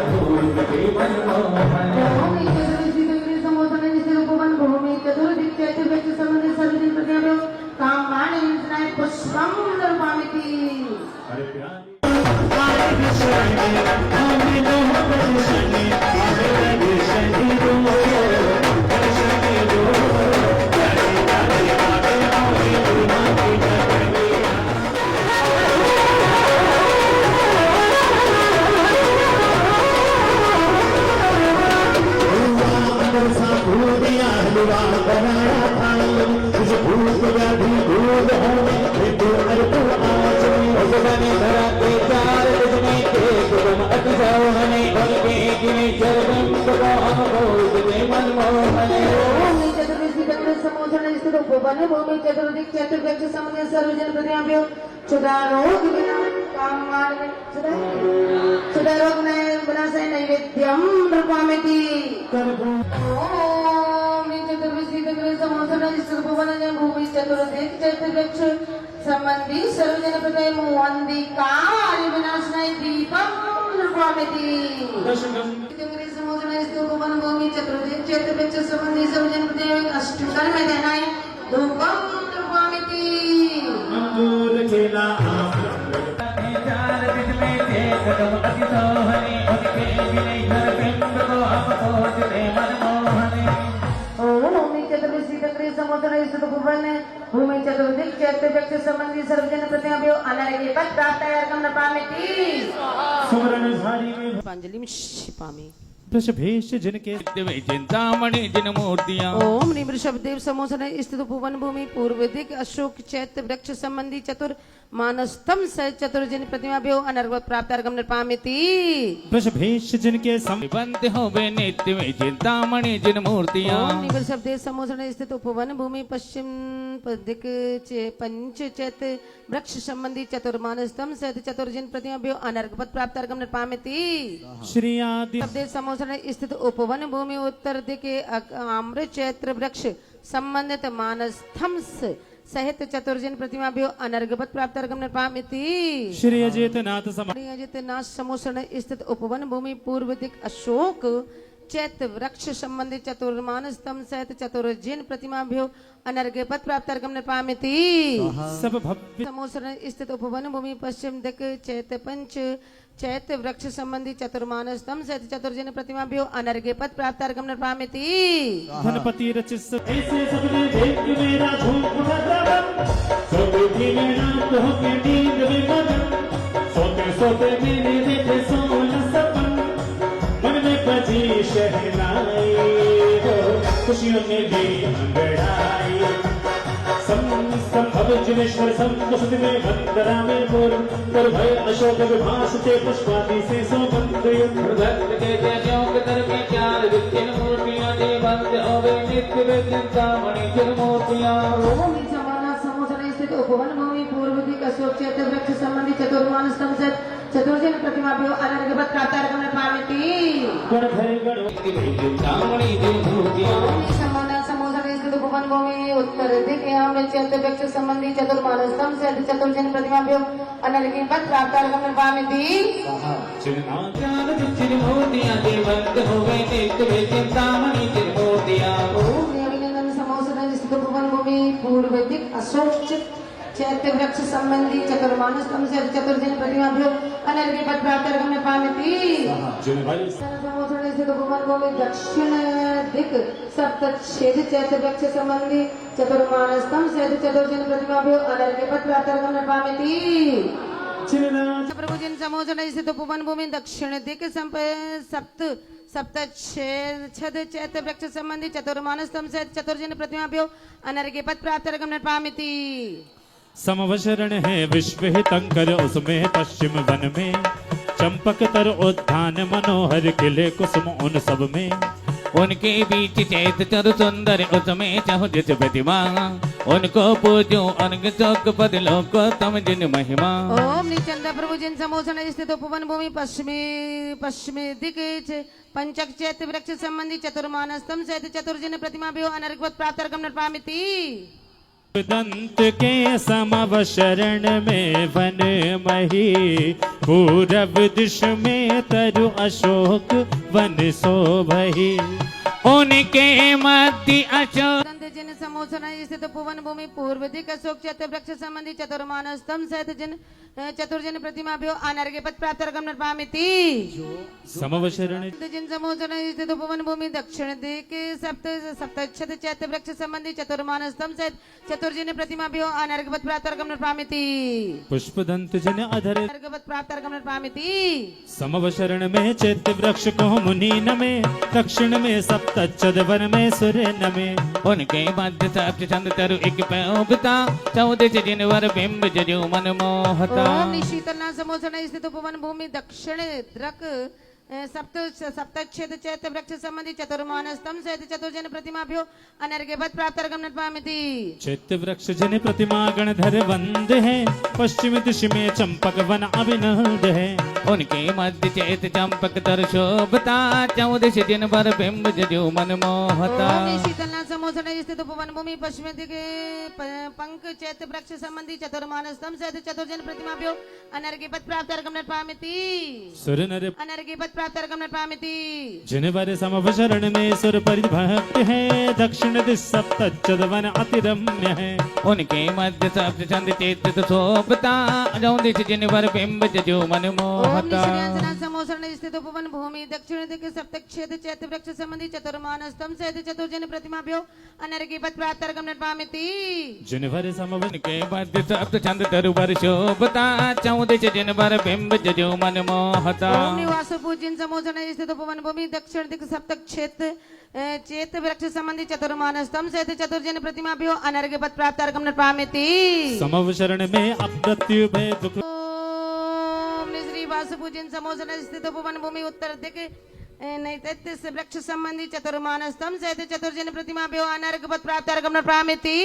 Hare भूमि चतुर्दिक चतुर्दक्ष समन्वय सर्वजन प्रतिमाभ्यो क्षुधारोग क्षुधारोग विनाशाय नैवेद्यम प्रपामति भूमि चतुर्दिक चतुर्दक्ष संबंधी सर्वजन प्रतिकार विनाशाय दीपम प्रपामति भूमि चतुर्दिक चतुर्दक्ष संबंधी सर्वजन प्रतिमा अष्टकर्म ध्यानाय धूपम प्रपामति भूमि चतुर्दिक चतुर्दक्ष संबंधी सर्वजन प्रतिमाभ्यो अनर्घ्य पद प्राप्तार्थं नपामिति पुष्पांजलि क्षिपामि वृषभेश जिनके दिव्य चिंतामणि जिन मूर्तियां ओम ह्रीं वृषभदेव समोसन स्थित भुवन भूमि पूर्व दिक अशोक चैत्य वृक्ष संबंधी चतुर मानस्तम सहित चतुर्जन प्रतिमाभ्यो अनर्घ्य प्राप्तार्थं नपामिति वृषभेश जिनके बंद हो वे नित्य में चिंतामणि जिन मूर्तियां ओम ह्रीं वृषभदेव समोसन स्थित उपवन भूमि पश्चिम दिक पंच चैत्य वृक्ष संबंधी चतुर्मानस्तम सहित चतुर्जन प्रतिमाभ्यो अनर्घ्य प्राप्तार्थं नपामिति श्री आदि शब्द समोसन स्थित उपवन भूमि उत्तर दिके आम्र चैत्र वृक्ष संबंधित मानस्थम सहित चतुर्जन प्रतिमाभ्यो अनर्घ्य प्राप्तार्थं नपामिति श्री अजितनाथ अजितनाथ समोसन स्थित उपवन भूमि पूर्व दिक अशोक चैत्य वृक्ष संबंधित चतुर्मानस्तम सहित चतुर्जन प्रतिमाभ्यो अनर्घ्य प्राप्तार्थं नपामिति सब भव्य समोसन स्थित उपवन भूमि पश्चिम दिक चैत्य पंच चैत्य वृक्ष संबंधी चतुर्मानस्तम सहित चतुर्जन प्रतिमाभ्यो अनर्घ्य प्राप्तार्थं नपामिति धनपति रचित ऐसे सबने देख मेरा धूम उठा द्रवन सोते भी मेरा तो के नींद में मगन सोते सोते मैंने देखे सोना सपन मन में बजी शहनाई हो खुशियों में भी अंगड़ाई संभव जिनेश्वर संवसति में वंदना में मोर पर भय अशोक विभासते पुष्पादि से सोबंद भक्त के जयों के दर में चार विचिन मूर्तियां जे बंद हो वे नित्य में चिंतामणि जिन मूर्तियां ओम समाना समोसन स्थित उपवन भूमि पूर्व दिक अशोक चैत्य वृक्ष संबंधी चतुर्मानस्तम सहित चतुर्जन प्रतिमाभ्यो अनर्घ्य प्राप्तार्थं नपामिति गण भय गण चिंतामणि जिन मूर्तियां समाना समोसन स्थित उपवन भूमि उत्तर दिक आम्र चैत्य वृक्ष संबंधी चतुर्मानस्तम सहित चतुर्जन प्रतिमाभ्यो अनर्घ्य प्राप्तार्थं नपामिति चार विचिन मूर्तियां जे बंद हो वे नित्य में चिंतामणि जिन मूर्तियां ओम अभिनंदन समोसन स्थित उपवन भूमि पूर्व दिक अशोक चैत्य वृक्ष संबंधी चतुर्मानस्तम सहित चतुर्जन प्रतिमाभ्यो अनर्घ्य प्राप्तार्थं नपामिति समोसन स्थित उपवन भूमि दक्षिण दिक सप्तछेद चैत्य वृक्ष संबंधी चतुर्मानस्तम सहित चतुर्जन प्रतिमाभ्यो अनर्घ्य प्राप्तार्थं नपामिति प्रभु जिन समोसन स्थित उपवन भूमि दक्षिण दिक सप्तछेद चैत्य वृक्ष संबंधी चतुर्मानस्तम सहित चतुर्जन प्रतिमाभ्यो अनर्घ्य प्राप्तार्थं नपामिति समवशरण है विश्व हितंकर उसमें पश्चिम वन में चंपक तर उद्यान मनोहर किले कुसुम उन सब में उनके बीच चैत चर सुंदर उसमें चहुदित प्रतिमा उनको पूजो अनग चौक बदलो को तम जिन महिमा ओम निचंद प्रभु जिन समोसन स्थित उपवन भूमि पश्चिमी दिक पंचक चैत्य वृक्ष संबंधी चतुर्मानस्तम सहित चतुर्जन प्रतिमाभ्यो अनर्घ्य प्राप्तार्थं नपामिति दंत के समवशरण में वन मही पूरब दिश में तरु अशोक वन शोभहि उनके मध्य अशोक जिन समोसन स्थित उपवन भूमि पूर्व दिक अशोक चैत्य वृक्ष संबंधी चतुर्मानस्तम सहित जिन चतुर्जन प्रतिमाभ्यो अनर्घ्यपद प्राप्तर्गम नृपामिति समवशरण जिन समोचन स्थित उपवन भूमि दक्षिण दिक् सप्त सप्तच्छद चैत्य वृक्ष संबंधी चतुर्मानस्तम सहित चतुर्जन प्रतिमाभ्यो अनर्घ्यपद प्राप्तर्गम नृपामिति पुष्पदंत जन अधर अनर्घ्यपद प्राप्तर्गम नृपामिति समवशरण में चैत्य वृक्ष को मुनि नमे दक्षिण में सप्तच्छद वन में सूर्य नमे उनके मध्य सप्त चंद तरु एक पैबता 14 जिनवर बिंब जजु मन मोहता ओम निशीतलना समोचन स्थित उपवन भूमि दक्षिण द्रक सप्त सप्तच्छेद चैत्य वृक्ष संबंधी चतुर्मानस्तम सहित चतुर्जन प्रतिमाभ्यो अनर्घ्यपद प्राप्तर्गम नृपामिति चैत्य वृक्ष जन प्रतिमा गणधर वंद है पश्चिम दिशा में चंपक वन अभिनंद है उनके मध्य चैत चंपक तर शोभता 14 जिनवर बिंब जजु मन मोहता ओम निशीतलना समोचन स्थित उपवन भूमि पश्चिम दिखे पंक चैत्य वृक्ष संबंधी चतुर्मानस्तम सहित चतुर्जन प्रतिमाभ्यो अनर्घ्यपद प्राप्तर्गम नृपामिति सुर नर अनर्घ्यपद प्राप्तर्गम नृपामिति जिनवर समवशरण में सुर परिभक्त है दक्षिण दिश सप्तच्छद वन अति रम्य है उनके मध्य सप्त चंद चेत शोभता 14 जिनवर बिंब जजु मन ओम मोहता निशीतलना समोचन स्थित उपवन भूमि दक्षिण दिक् सप्तच्छेद चैत्य वृक्ष संबंधी चतुर्मानस्तम सहित चतुर्जन प्रतिमाभ्यो अनर्घ्यपद प्राप्तर्गम नृपामिति जिनवर समवशरण उनके मध्य सप्त चंद तरुवर शोभता 14 जिनवर बिंब जजु मन मोहता ओम निवास पूजन समोचन स्थित उपवन भूमि दक्षिण दिक् सप्तच्छेद चेत वृक्ष संबंधी चतुर्मानस्तम सहित चतुर्जन प्रतिमाभ्यो अनर्घ्यपद प्राप्तर्गम नृपामिति समवशरण में अप्रत्यु भय दुख ओम श्री वास पूजन समोचन स्थित उपवन भूमि उत्तर दिक् नैतत्य वृक्ष संबंधी चतुर्मानस्तम सहित चतुर्जन प्रतिमाभ्यो अनर्घ्यपद प्राप्तर्गम नृपामिति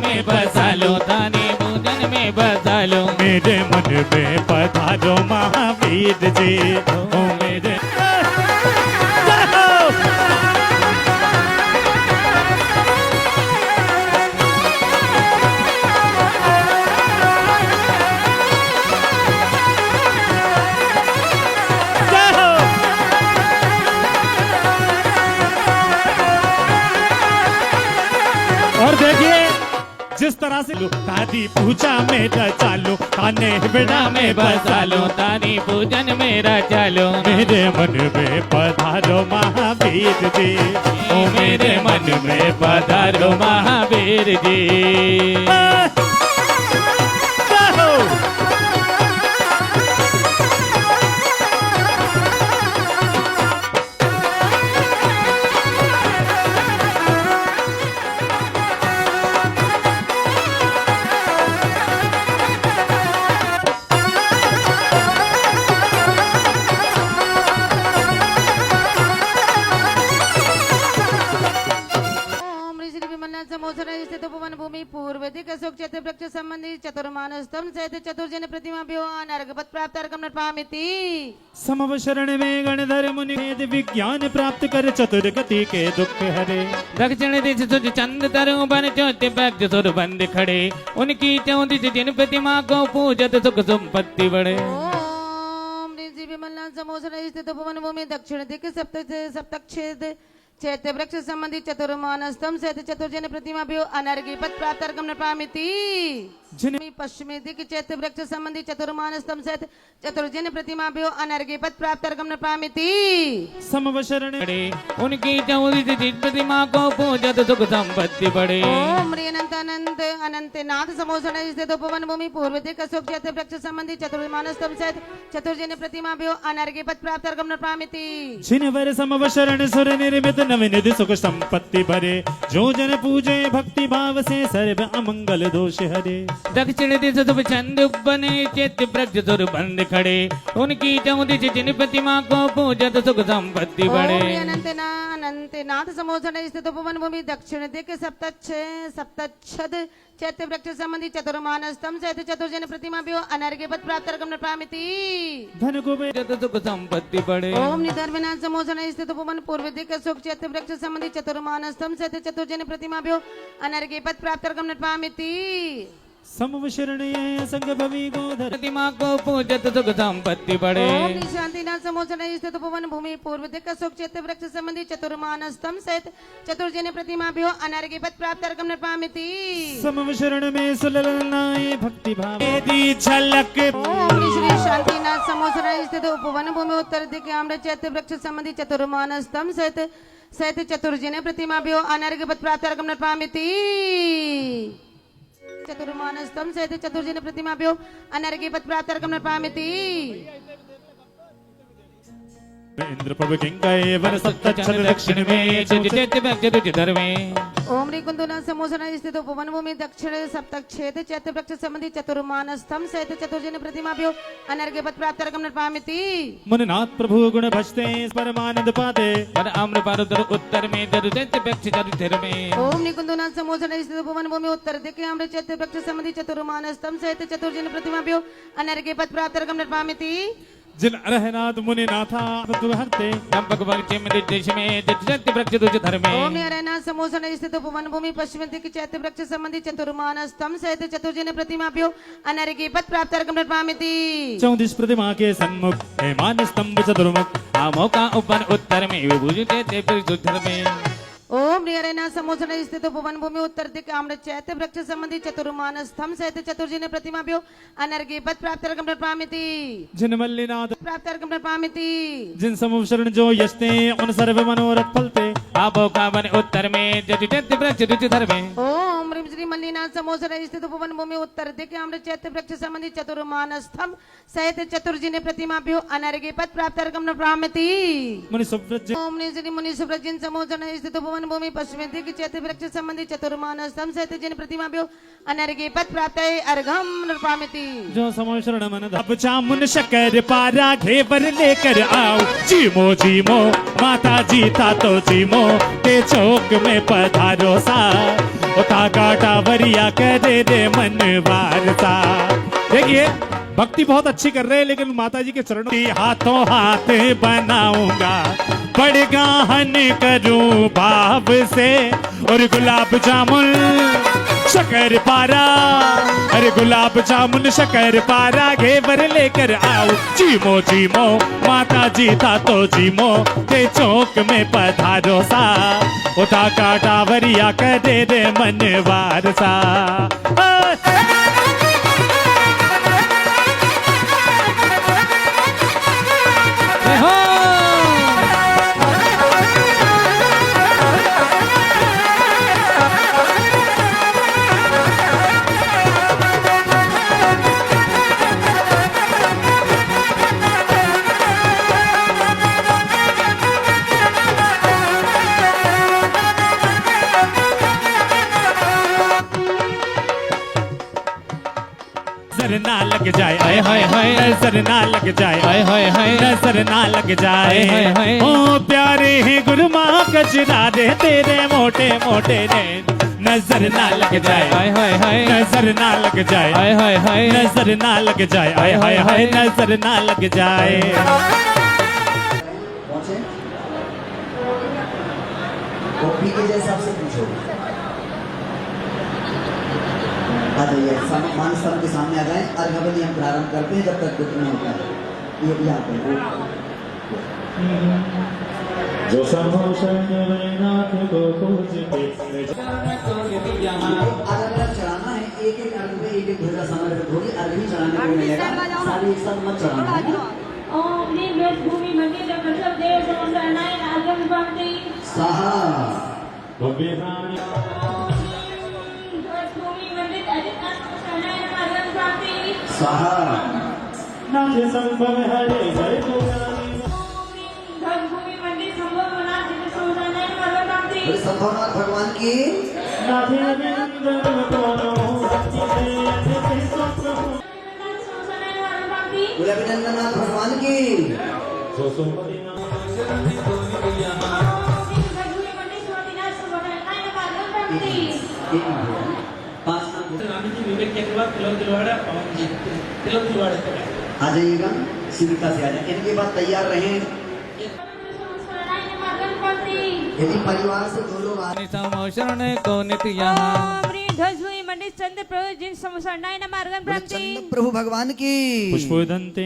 में बसा लो ताने पूजन में बसा लो मेरे मन में पधारो महावीर जी ओ मेरे और देखिए जिस तरह से दादी पूजा में चालो ताने बेड़ा में बसा लो तानी पूजन मेरा चालो मेरे मन में पधारो महावीर जी ओ मेरे मन में पधारो महावीर जी स्थित उपवन भूमि पूर्व दिक् अशोक चैत्य वृक्ष संबंधी चतुर्मानस्तम सहित चतुर्जन प्रतिमाभ्यो अनर्घ्यपद प्राप्तर्गम नृपामिति समवशरण में गणधर मुनि वेद विज्ञान प्राप्त कर चतुर्गति के दुख हरे दक्षिण दिश सुज चंद तरु बन चौथे भक्त सुर बंद खड़े उनकी 14 जिन प्रतिमा को पूजत सुख संपत्ति बढ़े ओम ऋषि विमलनाथ समोचन स्थित उपवन भूमि दक्षिण दिक् सप्तच्छेद चैत्य वृक्ष संबंधी चतुर्मानस्तम सहित चतुर्जन प्रतिमाभ्यो अनर्घ्यपद प्राप्तर्गम नृपामिति पश्चिमी दिक् चैत्य वृक्ष संबंधी चतुर्मानस्तम सहित चतुर्जन प्रतिमाभ्यो अनर्घ्यपद प्राप्तर्गम नृपामिति समवशरण उनकी 14 जिन प्रतिमा को पूजत सुख संपत्ति बढ़े ओम अनंत अनंत अनंतनाथ समोचन स्थित उपवन भूमि पूर्व दिक् अशोक चैत्य वृक्ष संबंधी चतुर्मानस्तम सहित चतुर्जन प्रतिमाभ्यो अनर्घ्यपद प्राप्तर्गम नृपामिति जिनवर समवशरण सुर निर्मित नवनिधि सुख संपत्ति भरे जो जन पूजे भक्ति भाव से सर्व अमंगल दोष हरे दक्षिण दिश शुभ चंद बने चैत्य वृक्ष सुर बंद खड़े उनकी 14 जिन प्रतिमा को पूजत सुख संपत्ति बढ़े अनंतनाथ समोचन स्थित उपवन भूमि दक्षिण दिक् सप्तच्छद चैत्य वृक्ष संबंधी चतुर्मानस्तम सहित चतुर्जन प्रतिमाभ्यो अनर्घ्यपद प्राप्तर्गम नृपामिति धन कुबेर सुख संपत्ति बढ़े ओम निधर्मनाथ समोचन स्थित उपवन पूर्व दिक् अशोक चैत्य वृक्ष संबंधी चतुर्मानस्तम सहित चतुर्जन प्रतिमाभ्यो अनर्घ्यपद प्राप्तर्गम नृपामिति समवशरणीय संग भवी गोधर प्रतिमा को पूजत सुख संपत्ति बढ़े। ओम श्री शांतिनाथ समोचन स्थित भुवन भूमि पूर्व दिक् अशोक चैत्य वृक्ष संबंधी चतुर्मानस्तम सहित चतुर्जन्य प्रतिमाभ्यो अनार्घ्यपद प्राप्त अर्घ्यम नर्पयामि। समवशरण में सुललनाए भक्ति भाव दी झलक। ओम श्री शांतिनाथ समोचन स्थित उपवन भूमि उत्तर दिक् आम्र चैत्य वृक्ष संबंधी चतुर्मानस्तम सहित चतुर्जन्य प्रतिमाभ्यो अनार्घ्यपद प्राप्त अर्घ्यम नर्पयामि। चतुर्मानस्तम सहित चतुर्जन्य प्रतिमाभ्यो अनार्घ्यपद प्राप्त अर्घ्यम नर्पयामि। इंद्र प्रभु किंकय वन सप्त चंद्र दक्षिण में चैत्य वृक्ष तुझधर में। ओम री कुंदुना समोसन स्थित उपवन भूमि दक्षिण सप्तक छेद चैत्य वृक्ष संबंधी चतुर्मानस्तम सहित चतुर्जन्य प्रतिमाभ्यो अनार्घ्यपद प्राप्त अर्घ्यम नर्पयामि। मननाथ प्रभु गुण भजते परमानंद पाते पर आम्र पारुदर उत्तर में दरु चैत्य वृक्ष चतुर्धर में। ओम निकुंदुना समोसन स्थित उपवन भूमि उत्तर दिक् आम्र चैत्य वृक्ष संबंधी चतुर्मानस्तम सहित चतुर्जन्य प्रतिमाभ्यो अनार्घ्यपद प्राप्त अर्घ्यम नर्पयामि। जिन अरहनाथ मुनि नाथा हरते चंपक वृक्ष में देश में चैत्य वृक्ष तुझधर में। ओम निरना समोसन स्थित उपवन भूमि पश्चिम दिक् चैत्य वृक्ष संबंधी चतुर्मानस्तम सहित चतुर्जन्य प्रतिमाभ्यो अनार्घ्यपद प्राप्त अर्घ्यम नर्पयामि। 34 प्रतिमा के सन्मुख हेमान स्तंभ चतुर्मुख आमों का ऊपर उत्तर में विभूषित चैत्य वृक्ष तुझधर में। ओम निरना समोसन स्थित उपवन भूमि उत्तर दिक् आम्र चैत्य वृक्ष संबंधी चतुर्मानस्तम सहित चतुर्जन्य प्रतिमाभ्यो अनार्घ्यपद प्राप्त अर्घ्यम नर्पयामि। जिन मल्लिनाथ प्राप्त अर्घ्यम नर्पयामि। जिन समवशरण जो यशते उन सर्व मनोरथ फलते आबो का वन उत्तर में चैत्य वृक्ष तुझधर में। ओम ह्रीं श्री मल्लिनाथ समोसन स्थित उपवन भूमि उत्तर दिक् आम्र चैत्य वृक्ष संबंधी चतुर्मानस्तम सहित चतुर्जन्य प्रतिमाभ्यो अनार्घ्यपद प्राप्त अर्घ्यम नर्पयामि। मुनि सुव्रत ओम ह्रीं श्री मुनि सुव्रत जिन समोसन स्थित उपवन भूमि पश्चिम दिक् चैत्य वृक्ष संबंधी चतुर्मानस्तम सहित जिन प्रतिमाभ्यो अनार्घ्यपद प्राप्त अर्घ्यम नर्पयामि। जो समवशरण मन अब चामुन शकर पारा घेवर लेकर आओ जीमो जीमो माता जीता तो जीमो के चौक में पधारो सा उता काटा वरिया करे रे मन वारसा। देखिए भक्ति बहुत अच्छी कर रहे हैं लेकिन माता जी के चरणों की हाथों हाथ बनाऊंगा बड़गाहन करूं भाव से और गुलाब जामुन शकर पारा अरे गुलाब जामुन शकर पारा घेवर लेकर आओ जीमो जीमो माता जीता तो जीमो के चौक में पधारो सा उठा काटा वरिया करे दे मन वारसा। नजर ना लग जाए हाय हाय हाय नजर ना लग जाए हाय हाय हाय नजर ना लग जाए हाय हाय ओ प्यारे हैं गुरु माँ कजरा दे तेरे मोटे मोटे ने नजर ना लग जाए हाय हाय हाय नजर ना लग जाए हाय हाय हाय नजर ना लग जाए हाय हाय हाय नजर ना लग जाए। पहुंचे कॉपी के जैसा आपसे पूछो आ जाइए मान स्तंभ के सामने आ जाए अर्घ्यबलि हम प्रारंभ करते हैं जब तक कुछ नहीं होता है ये यहाँ पे जो समवशरणनाथ को पूजते अलग चढ़ाना है एक एक अर्घ में एक एक ध्वजा समर्पित होगी अर्घ ही चढ़ाने को मिलेगा सारी एक साथ मत चढ़ाना है। ओम नीम भूमि मंदिर का मतलब देव समंदरनाय आगम भक्ति साहा भूमि मंदिर अधिकार समंदरनाय आगम भक्ति साहा नाथ संभव हरे जय पुरानी भूमि मंदिर संभव बना जिस समंदरनाय आगम भक्ति बोले संभवनाथ भगवान की नाथ अभिनंदन करो बोले अभिनंदनाथ भगवान की विवेक चक्रवर्ती तिलक तिलवाड़ा पवन जी तिलक तिलवाड़ा तक आ जाइएगा शिविका से आ जाए इनके बाद तैयार रहे यदि परिवार से दो लोग आ समोषण को नित्य यहाँ ध्वज हुई मंडित चंद्र प्रभु जिन समसरणाय मार्गन बोले प्राप्ति चंद्र प्रभु भगवान की। पुष्पोदंते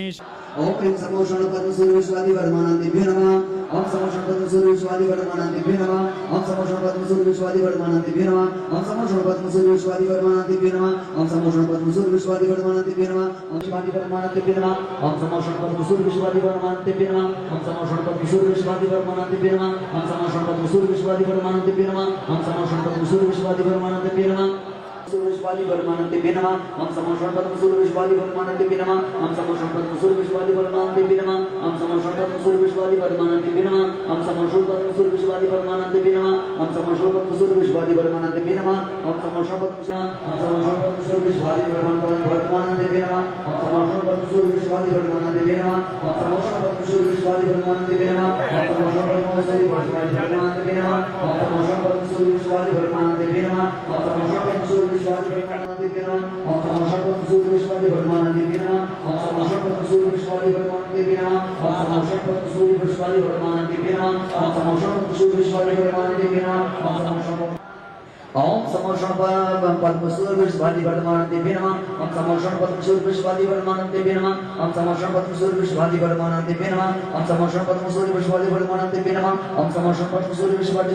ओम क्लीं समोषण पद्म सूर्य विश्वादि वर्धमानान्तेभ्यो नमः। ओम समोषण पद्म सूर्य विश्वादि वर्धमानान्तेभ्यो नमः। ओम समोषण पद्म सूर्य विश्वादि वर्धमानान्तेभ्यो नमः। ओम समोषण पद्म सूर्य विश्वादि वर्धमानान्तेभ्यो नमः। ओम समोषण पद्म सूर्य विश्वादि वर्धमानान्तेभ्यो नमः। ओम शिवादि वर्धमानान्तेभ्यो नमः। ओम समोषण पद्म सूर्य विश्वादि वर्धमानान्तेभ्यो नमः। ओम समोषण पद्म सूर्य विश्वादि वर्धमानान्तेभ्यो नमः। ओम समोषण पद्म सूर्य विश्वादि वर्धमानान्तेभ्यो नमः। ओम समोषण पद्म सूर्य विश्वादि वर्धमानान्तेभ्यो नमः। सूर्यविश्वादि वर्धमानान्तेभ्यो नमः। ओम समोषण पद्म सूर्य विश्वादि वर्धमानान्तेभ्यो नमः। ओम समोषण पद्म सूर्य विश्वादि वर्धमानान्तेभ्यो नमः। ओम समोषण पद्म सूर्य विश्वादि वर्धमानान्तेभ्यो नमः। ओम समोषण पद्म सूर्य विश्वादि वर्धमानान्तेभ्यो नमः। ओम समोषण पद्म सूर्य विश्वादि वर्धमानान्तेभ्यो नमः। ओम समोषण पद्म सूर्य विश्वादि वर्धमानान्तेभ्यो नमः। ओम समोषण पद्म सूर्य विश्वादि वर्धमानान्तेभ्यो नमः। ओम समोषण पद्म सूर्य विश्वादि वर्धमानान्तेभ्यो नमः। ओम समोषण पद्म सूर्य विश्वादि वर्धमानान्तेभ्यो नमः। ओम समोषण पद्म सूर्य विश्वादि वर्धमानान्तेभ्यो नमः। ओम समोषण पद्म सूर्य विश्वादि वर्धमानान्तेभ्यो नमः। ओम समोषण पद्म सूर्य विश्वादि वर्धमानान्तेभ्यो नमः। ओम समोषण पद्म सूर्य विश्वादि वर्धमानान्तेभ्यो नमः। ओम समोषण पद्म सूर्य विश्वादि वर्धमानान्तेभ्यो नमः। ओम समोषण पद्म सूर्य विश्वादि वर्धमानान्तेभ्यो नमः। ओम समोषण पद्म सूर्य विश्वादि वर्धमानान्तेभ्यो नमः। ओम समोषण पद्म सूर्य विश्वादि वर्धमानान्तेभ्यो नमः। ओम समोषण पद्म सूर्य विश्वादि वर्धमानान्तेभ्यो नमः। ओम समोषण पद्म सूर्य विश्वादि वर्धमानान्तेभ्यो नमः। ओम समोषण पद्म सूर्य विश्वादि वर्धमानान्तेभ्यो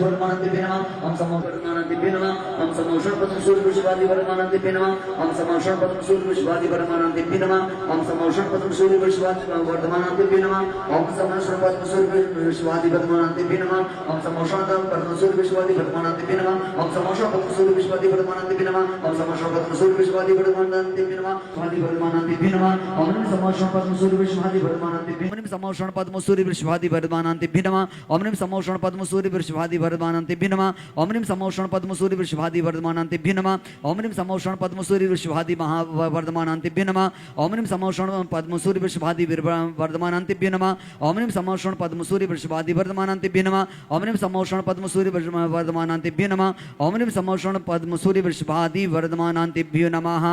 नमः। ओम समोषण वर्धमानान्तेभ्यो नमः। ओम समोषण पद्म सूर्य विश्वादि वर्धमानान्तेभ्यो नमः। ओम समोषण पद्म सूर्य विश्वादि वर्धमानान्तेभ्यो नमः। ओम समोषण पद्म सूर्य विश्वादि वर्धमानान्तेभ्यो नमः। ओम समोषण पद्म सूर्य विश्वादि वर्धमानान्तेभ्यो नमः। ओम समोषण पद्म सूर्य विश्वादि वर्धमानान्तेभ्यो नमः। ओम समोषण पद्म सूर्य विश्वादि वर्धमानान्तेभ्यो नमः। ओम समोषण पद्म सूर्य विश्वादि वर्धमानान्तेभ्यो नमः। स्वादि वर्धमानान्तेभ्यो नमः। ओम समोषण पद्म सूर्य विश्वादि वर्धमानान्तेभ्यो नमः। समोषण पद्म सूर्य विश्वादि वर्धमानान्तेभ्यो नमः। ओम समोषण पद्म सूर्य विश्वादि वर्धमानान्तेभ्यो नमः। ओम समोषण पद्म सूर्य विश्वादि वर्धमानान्तेभ्यो नमः। ओम समोषण पद्म सूर्य विश्वादि वर्धमानान्तेभ्यो नमः। ओम समोषण पद्म सूर्य विश्वादि वर्धमानान्तेभ्यो नमः। ओम समोषण पद्म सूर्य विश्वादि वर्धमानान्तेभ्यो नमः। ओम समोषण पद्म सूर्य वर्धमानान्तेभ्यो नमः। ओम समोषण पद्म सूर्य विश्वादि वर्धमानान्तेभ्यो नमः।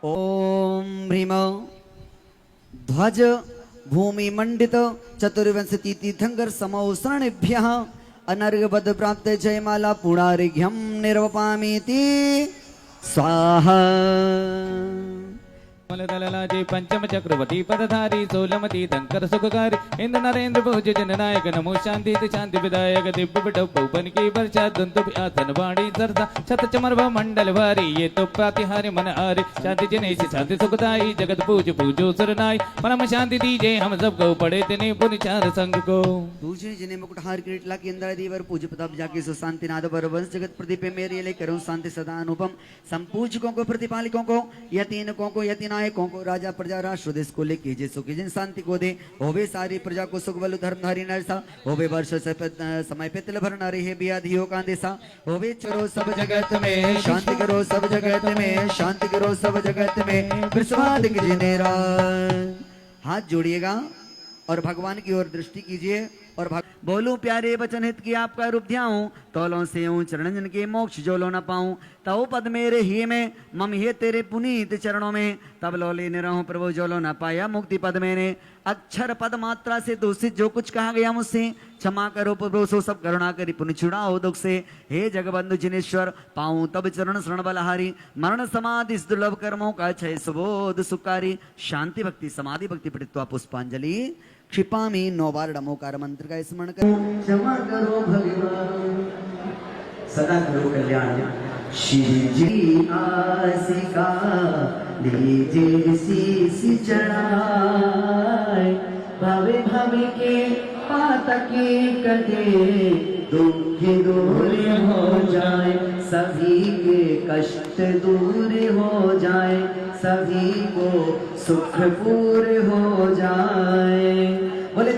ओम ह्रीम ध्वज भूमि मंडित चतुर्विंशति तीर्थंकर समोसरणेभ्यः अनर्घबद्ध प्राप्त जयमाला पुणार्घ्यं निर्वपामीति स्वाहा। मलदललाजे पंचम चक्रवर्ती पदधारी सोलमती तंकर सुखकारी इंद्र नरेंद्र भोज जननायक नमो शांति शांति विदायक दिव्य बिटपन की वर्षा दंतु आसन वाणी सरसा छत चमरवा मंडल भारी ये तो प्रातिहारी मन आरे शांति जनेश शांति सुखदाई जगत पूज पूजो सरनाई परम शांति दीजे हम सबको पड़े तेने पुनि चार संग को दूसरे जिने मुकुटहार किरीटला के इंद्र देवर पूज प्रताप जाके सुशांति नाद वंश जगत प्रदीप मेरे लिए करूं शांति सदा अनुपम संपूजकों को प्रतिपालकों को यतीनकों को यतीनायकों को राजा प्रजा राष्ट्र देश को लेके जे सुखी जिन शांति को दे होवे सारी प्रजा को सुख बल धर्मधारी नरसा होवे वर्ष से समय पे तिल भरना रहे बियाधियों का देसा होवे चरो सब जगत में शांति करो सब जगत में शांति करो सब जगत में विश्वादिक जिनेरा। हाथ जोड़िएगा और भगवान की ओर दृष्टि कीजिए और बोलूं प्यारे वचन हित की आपका रूप ध्याऊं तौलों से ऊं चरणजन के मोक्ष जो लो न पाऊं तव पद मेरे ही में मम हे तेरे पुनीत चरणों में तब लो लेने रहूं प्रभु जो लो न पाया मुक्ति पद मैंने अक्षर पद मात्रा से दूषित जो कुछ कहा गया मुझसे क्षमा करो प्रभु सो सब करुणा करी पुण्य छुड़ाओ दुख से हे जगबंधु जिनेश्वर पाऊं तब चरण शरण बलहारी मरण समाधि दुर्लभ कर्मों का क्षय सुबोध सुकारी शांति भक्ति समाधि भक्ति पठित्वा पुष्पांजलि क्षिपामी 9 बार नमोकार मंत्र का स्मरण करो। क्षमा करो भगवान सदा करो कल्याण शिव जी आसिका लीजे शीश चढ़ाए भवे भवे के पातके कटे दुख दूर हो जाए सभी के कष्ट दूर हो जाए सभी को सुख पूर्ण हो जाए। बोले